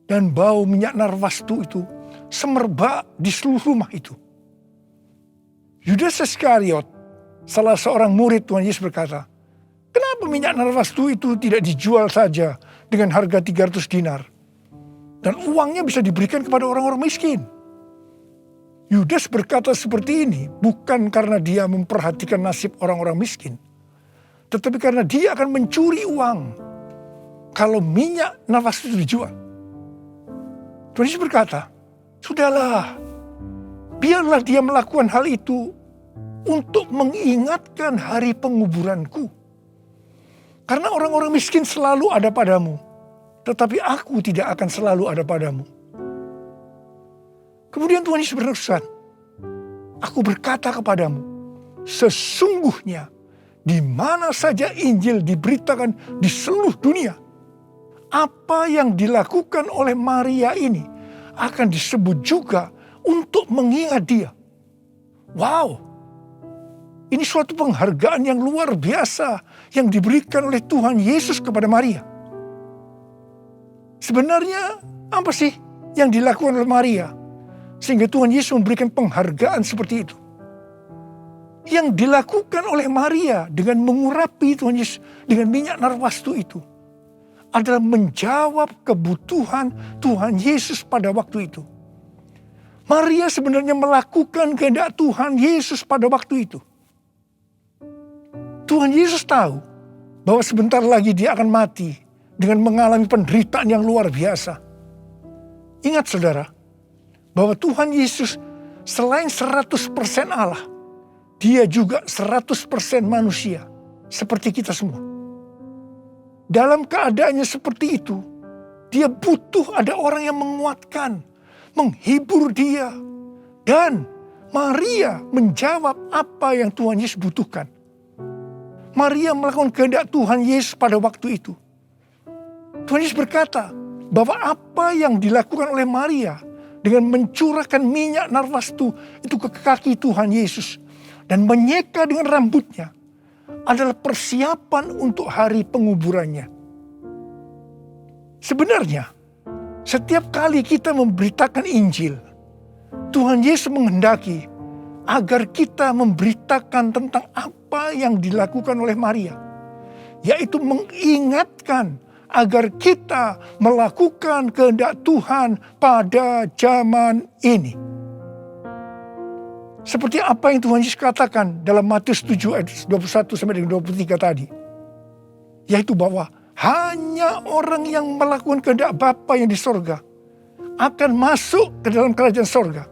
Dan bau minyak narwastu itu semerbak di seluruh rumah itu. Yudas Iskariot, salah seorang murid Tuhan Yesus berkata, kenapa minyak narwastu itu tidak dijual saja dengan harga 300 dinar? Dan uangnya bisa diberikan kepada orang-orang miskin. Yudas berkata seperti ini bukan karena dia memperhatikan nasib orang-orang miskin. Tetapi karena dia akan mencuri uang kalau minyak narwastu itu dijual. Tuhan Yesus berkata, sudahlah, biarlah dia melakukan hal itu untuk mengingatkan hari penguburanku. Karena orang-orang miskin selalu ada padamu, tetapi aku tidak akan selalu ada padamu. Kemudian Tuhan Yesus berfirman, aku berkata kepadamu, sesungguhnya di mana saja Injil diberitakan di seluruh dunia, apa yang dilakukan oleh Maria ini akan disebut juga untuk mengingat dia. Wow, ini suatu penghargaan yang luar biasa yang diberikan oleh Tuhan Yesus kepada Maria. Sebenarnya apa sih yang dilakukan oleh Maria sehingga Tuhan Yesus memberikan penghargaan seperti itu? Yang dilakukan oleh Maria dengan mengurapi Tuhan Yesus dengan minyak narwastu itu adalah menjawab kebutuhan Tuhan Yesus pada waktu itu. Maria sebenarnya melakukan kehendak Tuhan Yesus pada waktu itu. Tuhan Yesus tahu bahwa sebentar lagi dia akan mati dengan mengalami penderitaan yang luar biasa. Ingat saudara, bahwa Tuhan Yesus selain 100% Allah, dia juga 100% manusia seperti kita semua. Dalam keadaannya seperti itu, dia butuh ada orang yang menguatkan, menghibur dia. Dan Maria menjawab apa yang Tuhan Yesus butuhkan. Maria melakukan kehendak Tuhan Yesus pada waktu itu. Tuhan Yesus berkata bahwa apa yang dilakukan oleh Maria dengan mencurahkan minyak narwastu itu ke kaki Tuhan Yesus dan menyeka dengan rambutnya adalah persiapan untuk hari penguburannya. Sebenarnya, setiap kali kita memberitakan Injil, Tuhan Yesus menghendaki agar kita memberitakan tentang apa yang dilakukan oleh Maria, yaitu mengingatkan agar kita melakukan kehendak Tuhan pada zaman ini. Seperti apa yang Tuhan Yesus katakan dalam Matius 7 ayat 21 sampai dengan 23 tadi. Yaitu bahwa hanya orang yang melakukan kehendak Bapa yang di sorga akan masuk ke dalam kerajaan sorga.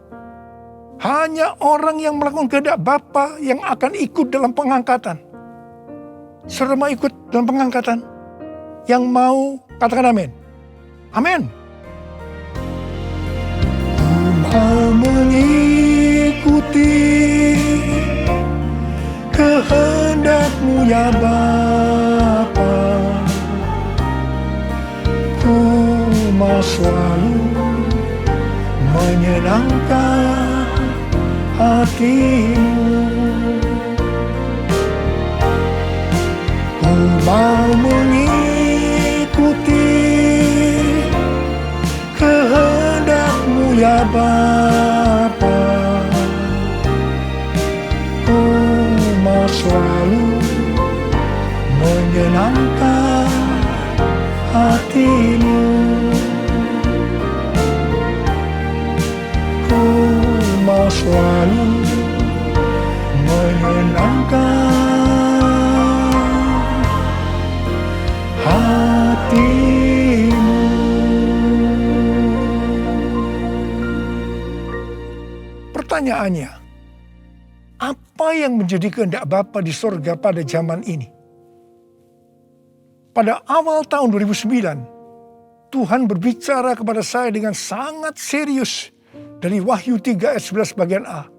Hanya orang yang melakukan kehendak Bapa yang akan ikut dalam pengangkatan. Saudara mau ikut dalam pengangkatan? Yang mau katakan amin. Amin. Mau mengikuti kehendak-Mu ya Bapa. Ku mau selalu menyenangkan hati-Mu. Ku mau mengikuti kehendak-Mu ya Bapa. Ku mau selalu menyenangkan hati-Mu. Ku mau selalu menyenangkan hati-Mu. Pertanyaannya, apa yang menjadi kehendak Bapa di sorga pada zaman ini? Pada awal tahun 2009, Tuhan berbicara kepada saya dengan sangat serius dari Wahyu 3 ayat 11 bagian A.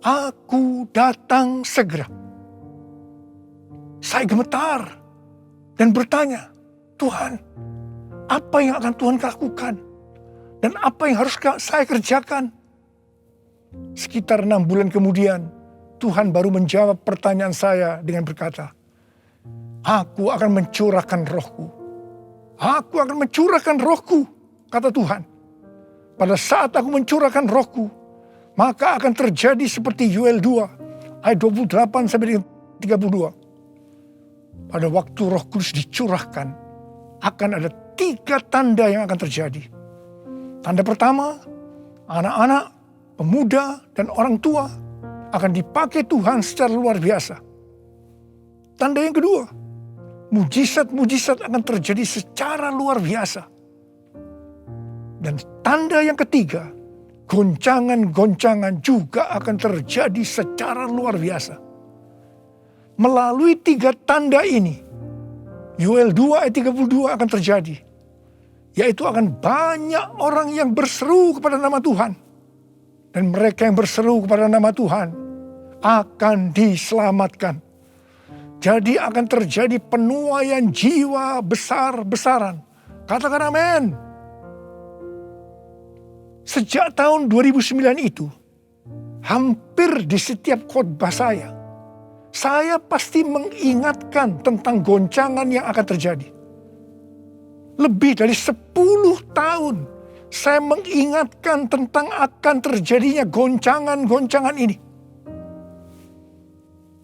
Aku datang segera. Saya gemetar dan bertanya, Tuhan, apa yang akan Tuhan lakukan? Dan apa yang harus saya kerjakan? Sekitar 6 bulan kemudian, Tuhan baru menjawab pertanyaan saya dengan berkata, Aku akan mencurahkan rohku. Aku akan mencurahkan rohku, kata Tuhan. Pada saat aku mencurahkan rohku, maka akan terjadi seperti Yoel 2, ayat 28 sampai 32. Pada waktu Roh Kudus dicurahkan, akan ada 3 tanda yang akan terjadi. Tanda pertama, anak-anak, pemuda, dan orang tua akan dipakai Tuhan secara luar biasa. Tanda yang kedua, mujizat-mujizat akan terjadi secara luar biasa. Dan tanda yang ketiga, goncangan-goncangan juga akan terjadi secara luar biasa. Melalui 3 tanda ini, Yoel 2 ayat 32 akan terjadi. Yaitu akan banyak orang yang berseru kepada nama Tuhan. Dan mereka yang berseru kepada nama Tuhan akan diselamatkan. Jadi akan terjadi penuaian jiwa besar-besaran. Katakan amin. Sejak tahun 2009 itu, hampir di setiap khotbah saya pasti mengingatkan tentang goncangan yang akan terjadi. Lebih dari 10 tahun saya mengingatkan tentang akan terjadinya goncangan-goncangan ini.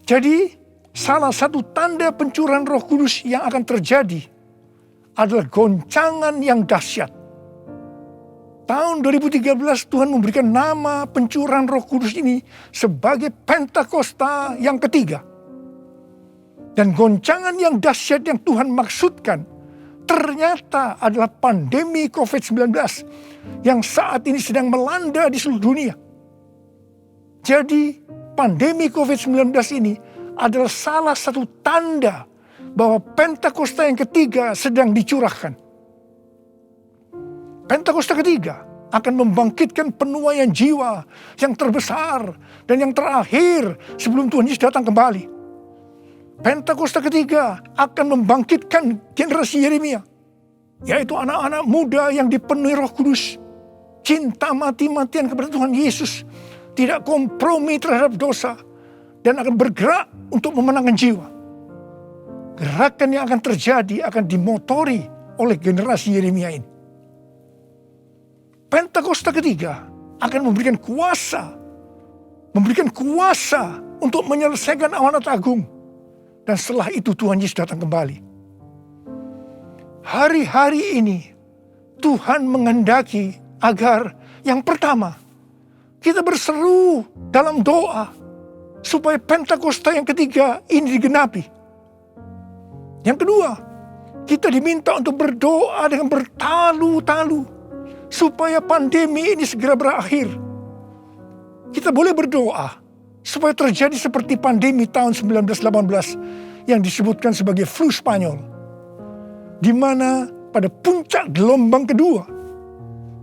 Jadi, salah satu tanda pencurahan Roh Kudus yang akan terjadi adalah goncangan yang dahsyat. Tahun 2013 Tuhan memberikan nama pencurahan Roh Kudus ini sebagai Pentakosta yang ketiga. Dan goncangan yang dahsyat yang Tuhan maksudkan ternyata adalah pandemi COVID-19 yang saat ini sedang melanda di seluruh dunia. Jadi pandemi COVID-19 ini adalah salah satu tanda bahwa Pentakosta yang ketiga sedang dicurahkan. Pentakosta ketiga akan membangkitkan penuaian jiwa yang terbesar dan yang terakhir sebelum Tuhan Yesus datang kembali. Pentakosta ketiga akan membangkitkan generasi Yeremia, yaitu anak-anak muda yang dipenuhi Roh Kudus, cinta mati-matian kepada Tuhan Yesus, tidak kompromi terhadap dosa, dan akan bergerak untuk memenangkan jiwa. Gerakan yang akan terjadi akan dimotori oleh generasi Yeremia ini. Pentakosta ketiga akan memberikan kuasa untuk menyelesaikan amanat agung. Dan setelah itu Tuhan Yesus datang kembali. Hari-hari ini Tuhan menghendaki agar yang pertama, kita berseru dalam doa supaya Pentakosta yang ketiga ini digenapi. Yang kedua, kita diminta untuk berdoa dengan bertalu-talu supaya pandemi ini segera berakhir. Kita boleh berdoa supaya terjadi seperti pandemi tahun 1918 yang disebutkan sebagai flu Spanyol, di mana pada puncak gelombang kedua,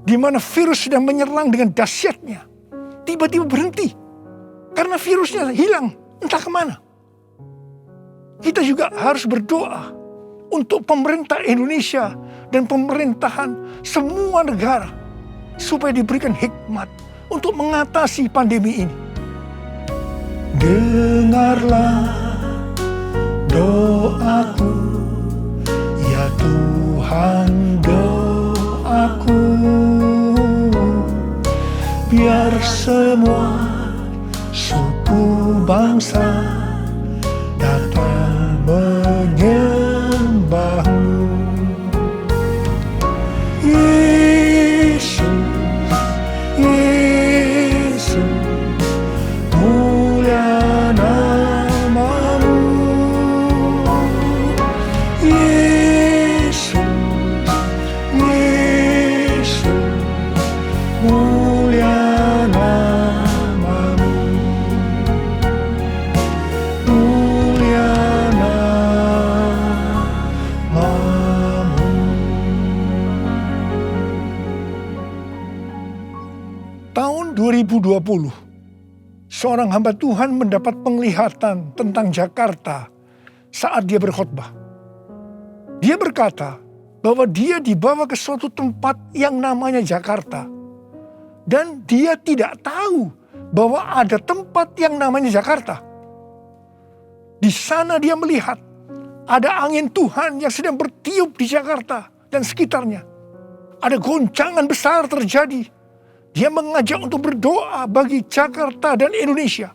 di mana virus sedang menyerang dengan dahsyatnya, tiba-tiba berhenti karena virusnya hilang entah kemana. Kita juga harus berdoa untuk pemerintah Indonesia dan pemerintahan semua negara supaya diberikan hikmat untuk mengatasi pandemi ini. Dengarlah doaku, ya Tuhan, doaku, biar semua suku bangsa datang menyembahmu. Yesus, Yesus, mulia namamu. Yesus, Yesus, mulia namamu. Mulia namamu. Tahun 2020, seorang hamba Tuhan mendapat penglihatan tentang Jakarta saat dia berkhotbah. Dia berkata bahwa dia dibawa ke suatu tempat yang namanya Jakarta. Dan dia tidak tahu bahwa ada tempat yang namanya Jakarta. Di sana dia melihat ada angin Tuhan yang sedang bertiup di Jakarta dan sekitarnya. Ada goncangan besar terjadi. Dia mengajak untuk berdoa bagi Jakarta dan Indonesia.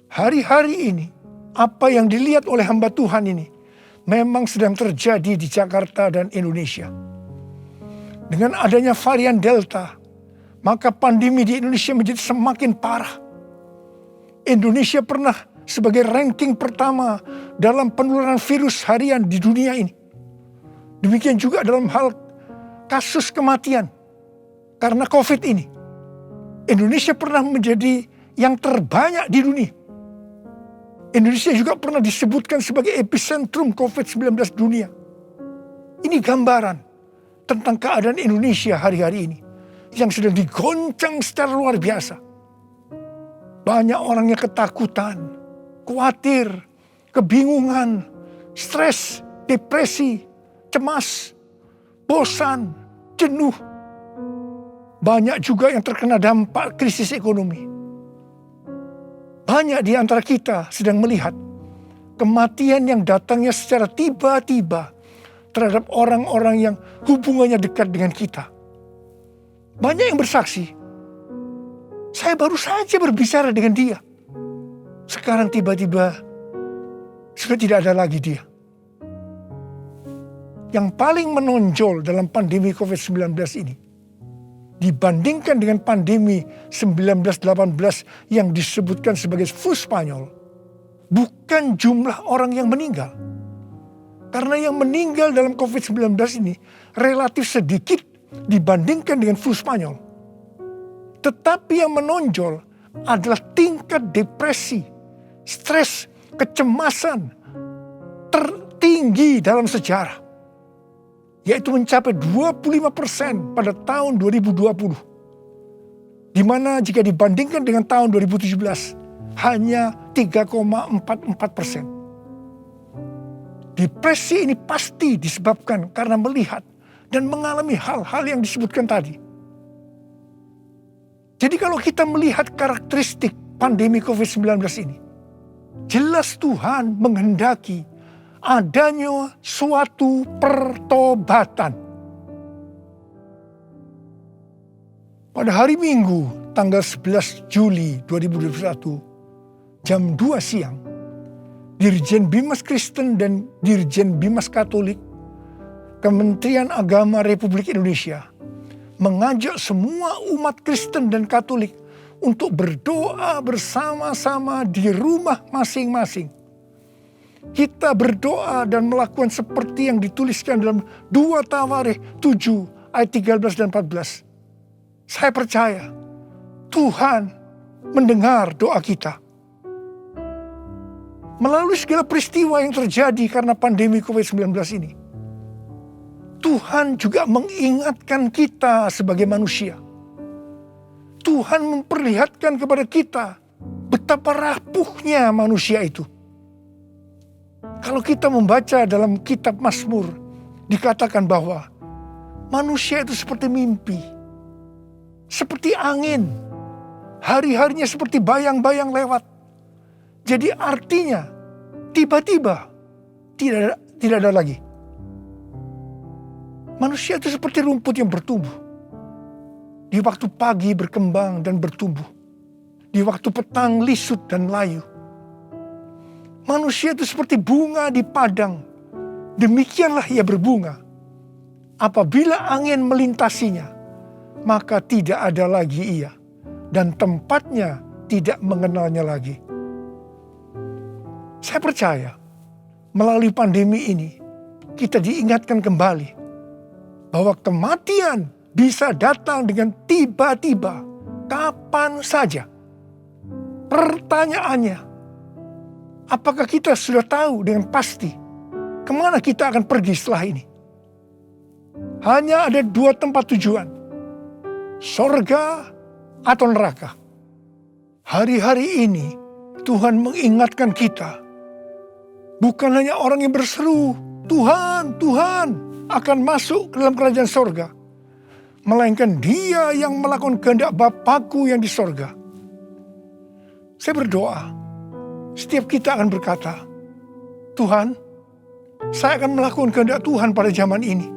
Hari-hari ini, apa yang dilihat oleh hamba Tuhan ini memang sedang terjadi di Jakarta dan Indonesia. Dengan adanya varian Delta, maka pandemi di Indonesia menjadi semakin parah. Indonesia pernah sebagai ranking pertama dalam penularan virus harian di dunia ini. Demikian juga dalam hal kasus kematian karena COVID ini. Indonesia pernah menjadi yang terbanyak di dunia. Indonesia juga pernah disebutkan sebagai epicentrum COVID-19 dunia. Ini gambaran tentang keadaan Indonesia hari-hari ini yang sedang digoncang secara luar biasa. Banyak orang yang ketakutan, khawatir, kebingungan, stres, depresi, cemas, bosan, jenuh. Banyak juga yang terkena dampak krisis ekonomi. Banyak di antara kita sedang melihat kematian yang datangnya secara tiba-tiba terhadap orang-orang yang hubungannya dekat dengan kita. Banyak yang bersaksi, saya baru saja berbicara dengan dia. Sekarang tiba-tiba sudah tidak ada lagi dia. Yang paling menonjol dalam pandemi COVID-19 ini, dibandingkan dengan pandemi 1918 yang disebutkan sebagai flu Spanyol, bukan jumlah orang yang meninggal. Karena yang meninggal dalam COVID-19 ini relatif sedikit dibandingkan dengan flu Spanyol. Tetapi yang menonjol adalah tingkat depresi, stres, kecemasan tertinggi dalam sejarah. Yaitu mencapai 25% pada tahun 2020. Di mana jika dibandingkan dengan tahun 2017 hanya 3,44%. Depresi ini pasti disebabkan karena melihat dan mengalami hal-hal yang disebutkan tadi. Jadi kalau kita melihat karakteristik pandemi COVID-19 ini, jelas Tuhan menghendaki adanya suatu pertobatan. Pada hari Minggu tanggal 11 Juli 2021 jam 2 siang, Dirjen Bimas Kristen dan Dirjen Bimas Katolik Kementerian Agama Republik Indonesia mengajak semua umat Kristen dan Katolik untuk berdoa bersama-sama di rumah masing-masing. Kita berdoa dan melakukan seperti yang dituliskan dalam 2 Tawarikh 7 ayat 13 dan 14. Saya percaya Tuhan mendengar doa kita. Melalui segala peristiwa yang terjadi karena pandemi COVID-19 ini, Tuhan juga mengingatkan kita sebagai manusia. Tuhan memperlihatkan kepada kita betapa rapuhnya manusia itu. Kalau kita membaca dalam kitab Mazmur, dikatakan bahwa manusia itu seperti mimpi, seperti angin, hari-harinya seperti bayang-bayang lewat. Jadi artinya tiba-tiba tidak ada lagi. Manusia itu seperti rumput yang bertumbuh. Di waktu pagi berkembang dan bertumbuh. Di waktu petang lisut dan layu. Manusia itu seperti bunga di padang. Demikianlah ia berbunga. Apabila angin melintasinya, maka tidak ada lagi ia. Dan tempatnya tidak mengenalnya lagi. Saya percaya melalui pandemi ini kita diingatkan kembali bahwa kematian bisa datang dengan tiba-tiba, kapan saja. Pertanyaannya, apakah kita sudah tahu dengan pasti kemana kita akan pergi setelah ini? Hanya ada 2 tempat tujuan, sorga atau neraka. Hari-hari ini Tuhan mengingatkan kita, bukan hanya orang yang berseru, Tuhan, Tuhan akan masuk ke dalam kerajaan sorga. Melainkan dia yang melakukan kehendak Bapakku yang di sorga. Saya berdoa, setiap kita akan berkata, Tuhan, saya akan melakukan kehendak Tuhan pada zaman ini.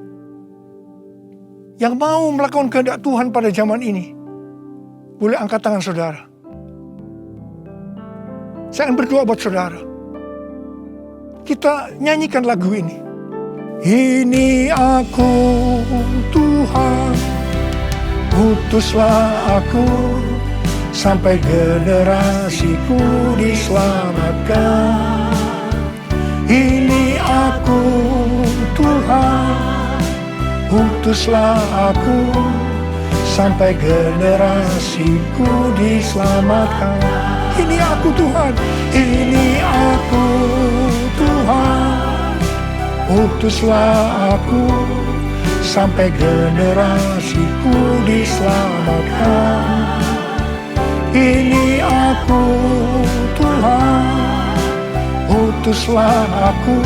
Yang mau melakukan kehendak Tuhan pada zaman ini, boleh angkat tangan saudara. Saya akan berdoa buat saudara. Kita nyanyikan lagu ini. Ini aku Tuhan, utuslah aku, sampai generasiku diselamatkan. Ini aku Tuhan, utuslah aku, sampai generasiku diselamatkan. Ini aku Tuhan, ini aku Tuhan, utuslah aku, sampai generasiku diselamatkan. Ini aku Tuhan, utuslah aku,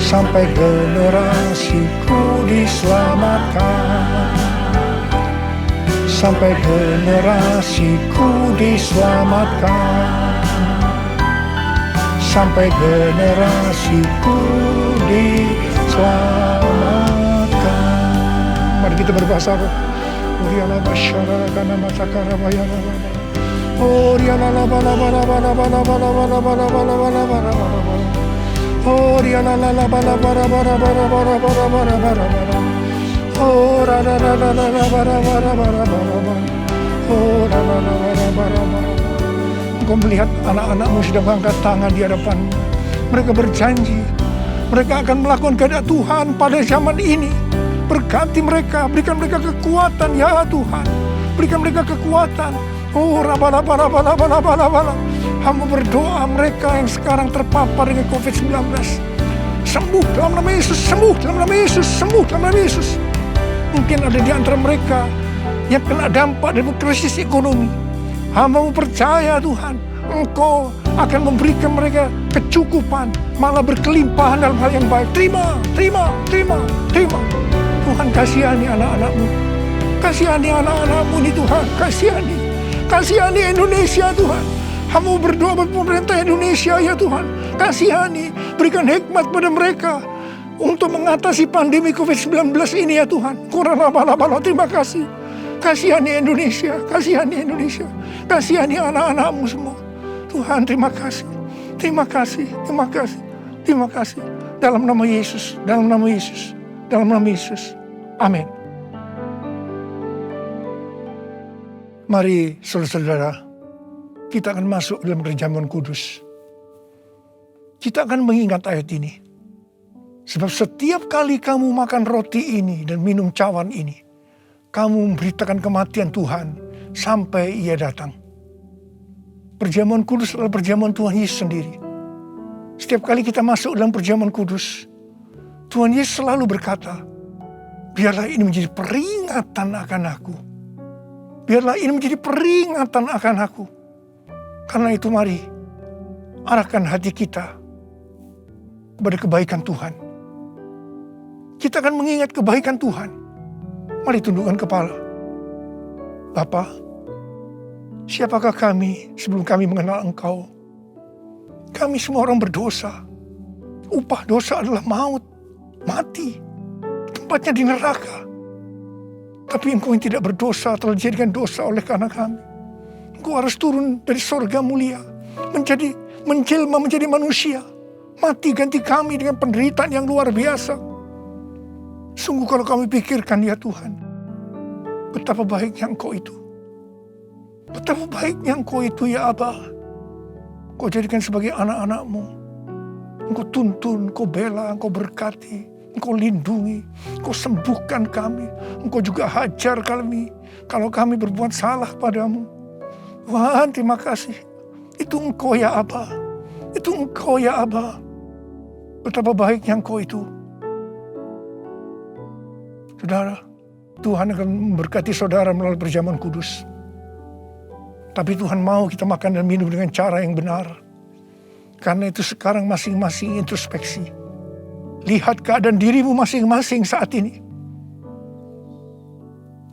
sampai generasiku diselamatkan. Sampai generasiku diselamatkan. Sampai generasiku diselamatkan. Mari kita berbahasa roh. Engkau melihat anak-anakmu sudah mengangkat tangan di hadapanmu. Mereka berjanji, mereka akan melakukan kehendak Tuhan pada zaman ini. Berkati mereka, berikan mereka kekuatan ya Tuhan. Berikan mereka kekuatan. Oh, rabala. Hamba berdoa mereka yang sekarang terpapar dengan COVID-19. Sembuh dalam nama Yesus, sembuh dalam nama Yesus, sembuh dalam nama Yesus. Mungkin ada di antara mereka yang kena dampak dari krisis ekonomi. Hamba percaya Tuhan, Engkau akan memberikan mereka kecukupan, malah berkelimpahan dalam hal yang baik. Terima. Tuhan kasihani anak-anakmu. Kasihani anak-anakmu ini Tuhan, kasihani. Kasihani Indonesia Tuhan. Hamba berdoa buat pemerintah Indonesia ya Tuhan. Kasihani, berikan hikmat pada mereka untuk mengatasi pandemi COVID-19 ini ya Tuhan. Terima kasih. Kasihani Indonesia, kasihani Indonesia. Kasihani anak-anakmu semua. Tuhan terima kasih. Terima kasih, terima kasih, terima kasih. Dalam nama Yesus, dalam nama Yesus, dalam nama Yesus. Amin. Mari saudara-saudara, kita akan masuk dalam perjamuan kudus. Kita akan mengingat ayat ini. Sebab setiap kali kamu makan roti ini dan minum cawan ini, kamu memberitakan kematian Tuhan sampai Ia datang. Perjamuan kudus adalah perjamuan Tuhan Yesus sendiri. Setiap kali kita masuk dalam perjamuan kudus, Tuhan Yesus selalu berkata, biarlah ini menjadi peringatan akan aku. Biarlah ini menjadi peringatan akan aku. Karena itu mari, arahkan hati kita kepada kebaikan Tuhan. Kita akan mengingat kebaikan Tuhan. Mari tundukkan kepala. Bapa, siapakah kami sebelum kami mengenal Engkau? Kami semua orang berdosa. Upah dosa adalah maut, mati. Tempatnya di neraka. Tapi Engkau yang tidak berdosa telah dijadikan dosa oleh karena kami. Engkau harus turun dari sorga mulia, menjelma menjadi manusia. Mati ganti kami dengan penderitaan yang luar biasa. Sungguh kalau kami pikirkan ya Tuhan, betapa baiknya Engkau itu. Betapa baiknya Engkau itu ya Aba. Engkau jadikan sebagai anak-anak-Mu. Engkau tuntun, Engkau bela, Engkau berkati, Engkau lindungi, Engkau sembuhkan kami. Engkau juga hajar kami kalau kami berbuat salah padamu. Tuhan terima kasih. Itu Engkau ya Aba. Itu Engkau ya Aba. Betapa baiknya Engkau itu. Saudara, Tuhan akan memberkati saudara melalui perjamuan kudus. Tapi Tuhan mau kita makan dan minum dengan cara yang benar. Karena itu sekarang masing-masing introspeksi. Lihat keadaan dirimu masing-masing saat ini.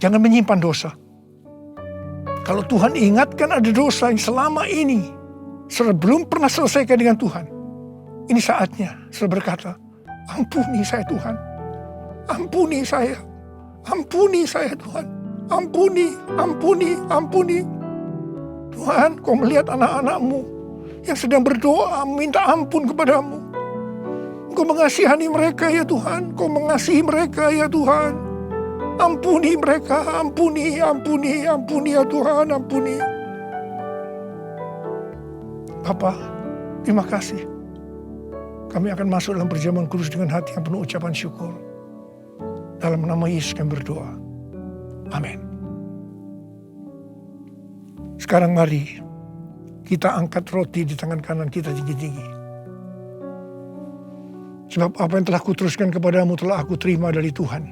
Jangan menyimpan dosa. Kalau Tuhan ingatkan ada dosa yang selama ini belum pernah selesaikan dengan Tuhan, ini saatnya saya berkata, ampuni saya Tuhan. Ampuni saya. Ampuni saya Tuhan. Ampuni. Tuhan, Kau melihat anak-anak-Mu yang sedang berdoa minta ampun kepadamu. Kau mengasihani mereka ya Tuhan. Kau mengasihi mereka ya Tuhan. Ampuni mereka. Ampuni ya Tuhan. Ampuni. Bapa, terima kasih. Kami akan masuk dalam perjamuan kudus dengan hati yang penuh ucapan syukur. Dalam nama Yesus kami berdoa. Amin. Sekarang mari kita angkat roti di tangan kanan kita tinggi-tinggi. Sebab apa yang telah kuteruskan kepadamu telah aku terima dari Tuhan.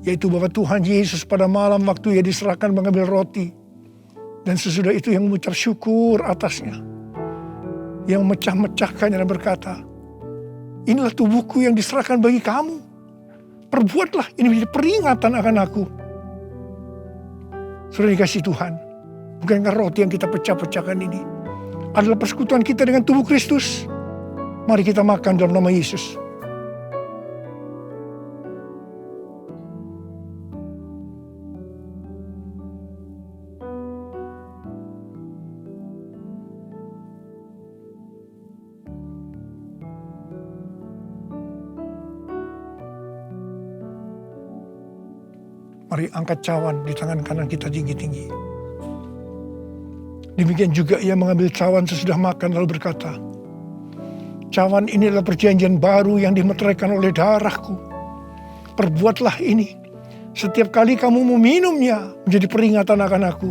Yaitu bahwa Tuhan Yesus pada malam waktu Ia diserahkan mengambil roti. Dan sesudah itu yang mengucap syukur atasnya. Yang memecah-mecahkannya dan berkata, inilah tubuhku yang diserahkan bagi kamu. Perbuatlah ini menjadi peringatan akan aku. Sudah dikasih Tuhan. Bukankah roti yang kita pecah-pecahkan ini adalah persekutuan kita dengan tubuh Kristus? Mari kita makan dalam nama Yesus. Mari angkat cawan di tangan kanan kita tinggi-tinggi. Demikian juga ia mengambil cawan sesudah makan lalu berkata, cawan ini adalah perjanjian baru yang dimeteraikan oleh darahku. Perbuatlah ini setiap kali kamu meminumnya menjadi peringatan akan aku.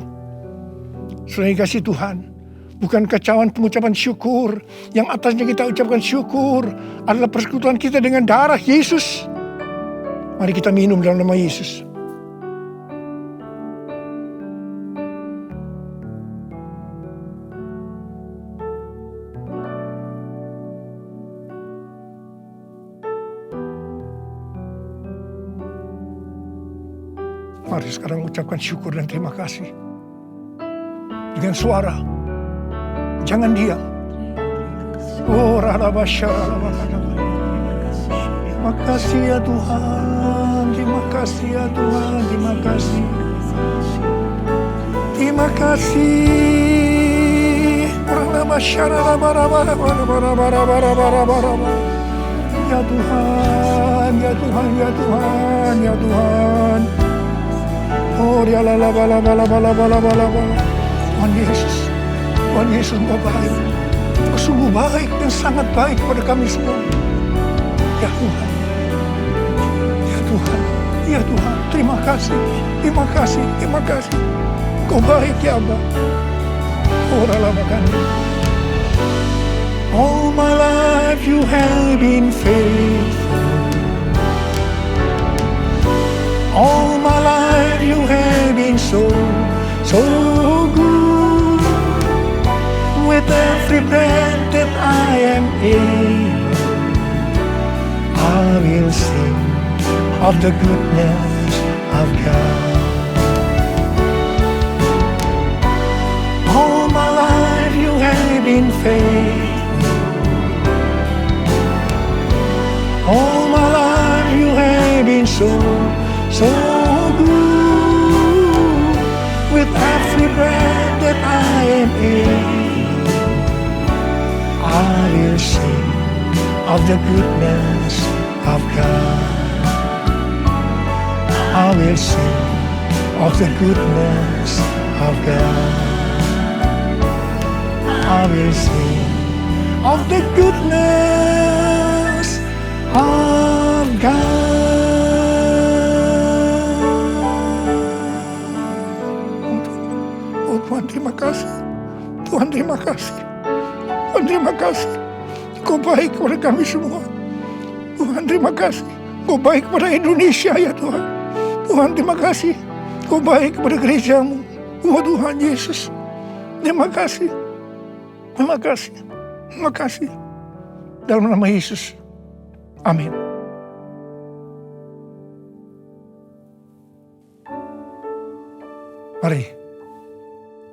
Saudara yang kasih Tuhan, bukankah cawan pengucapan syukur yang atasnya kita ucapkan syukur adalah persekutuan kita dengan darah Yesus? Mari kita minum dalam nama Yesus. Mari sekarang ucapkan syukur dan terima kasih. Dengan suara. Jangan diam. Oh, terima kasih ya Tuhan. Terima kasih ya Tuhan. Terima kasih. Terima kasih. Ya Tuhan, ya Tuhan, ya Tuhan, ya Tuhan. Oh, dia lala bala bala bala bala bala bala. Tuhan Yesus Engkau baik. Engkau sungguh baik dan sangat baik kepada kami semua. Ya Tuhan, ya Tuhan, ya Tuhan. Terima kasih, terima kasih, terima kasih. Engkau baik ya Abba. Oh, lala makan. All my life you have been faithful. All my life you have been so good. With every breath that I am able, I will sing of the goodness of God. All my life you have been faithful. All my life you have been so good. With every breath that I am able, I will sing of the goodness of God. I will sing of the goodness of God. I will sing of the goodness of God. Tuhan terima kasih, Tuhan terima kasih, Tuhan terima kasih. Kau baik kepada kami semua. Tuhan terima kasih, Kau baik kepada Indonesia ya Tuhan. Tuhan terima kasih, Kau baik kepada gerejamu. Oh Tuhan Yesus, terima kasih, terima kasih, terima kasih. Dalam nama Yesus, amin. Mari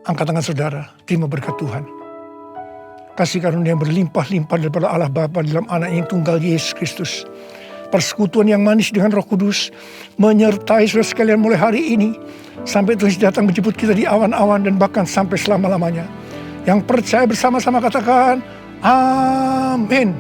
angkat tangan saudara, terima berkat Tuhan. Kasih karunia yang berlimpah-limpah daripada Allah Bapa dalam anak yang tunggal Yesus Kristus. Persekutuan yang manis dengan Roh Kudus menyertai saudara sekalian mulai hari ini sampai Tuhan datang menjemput kita di awan-awan dan bahkan sampai selama-lamanya. Yang percaya bersama-sama katakan, amin.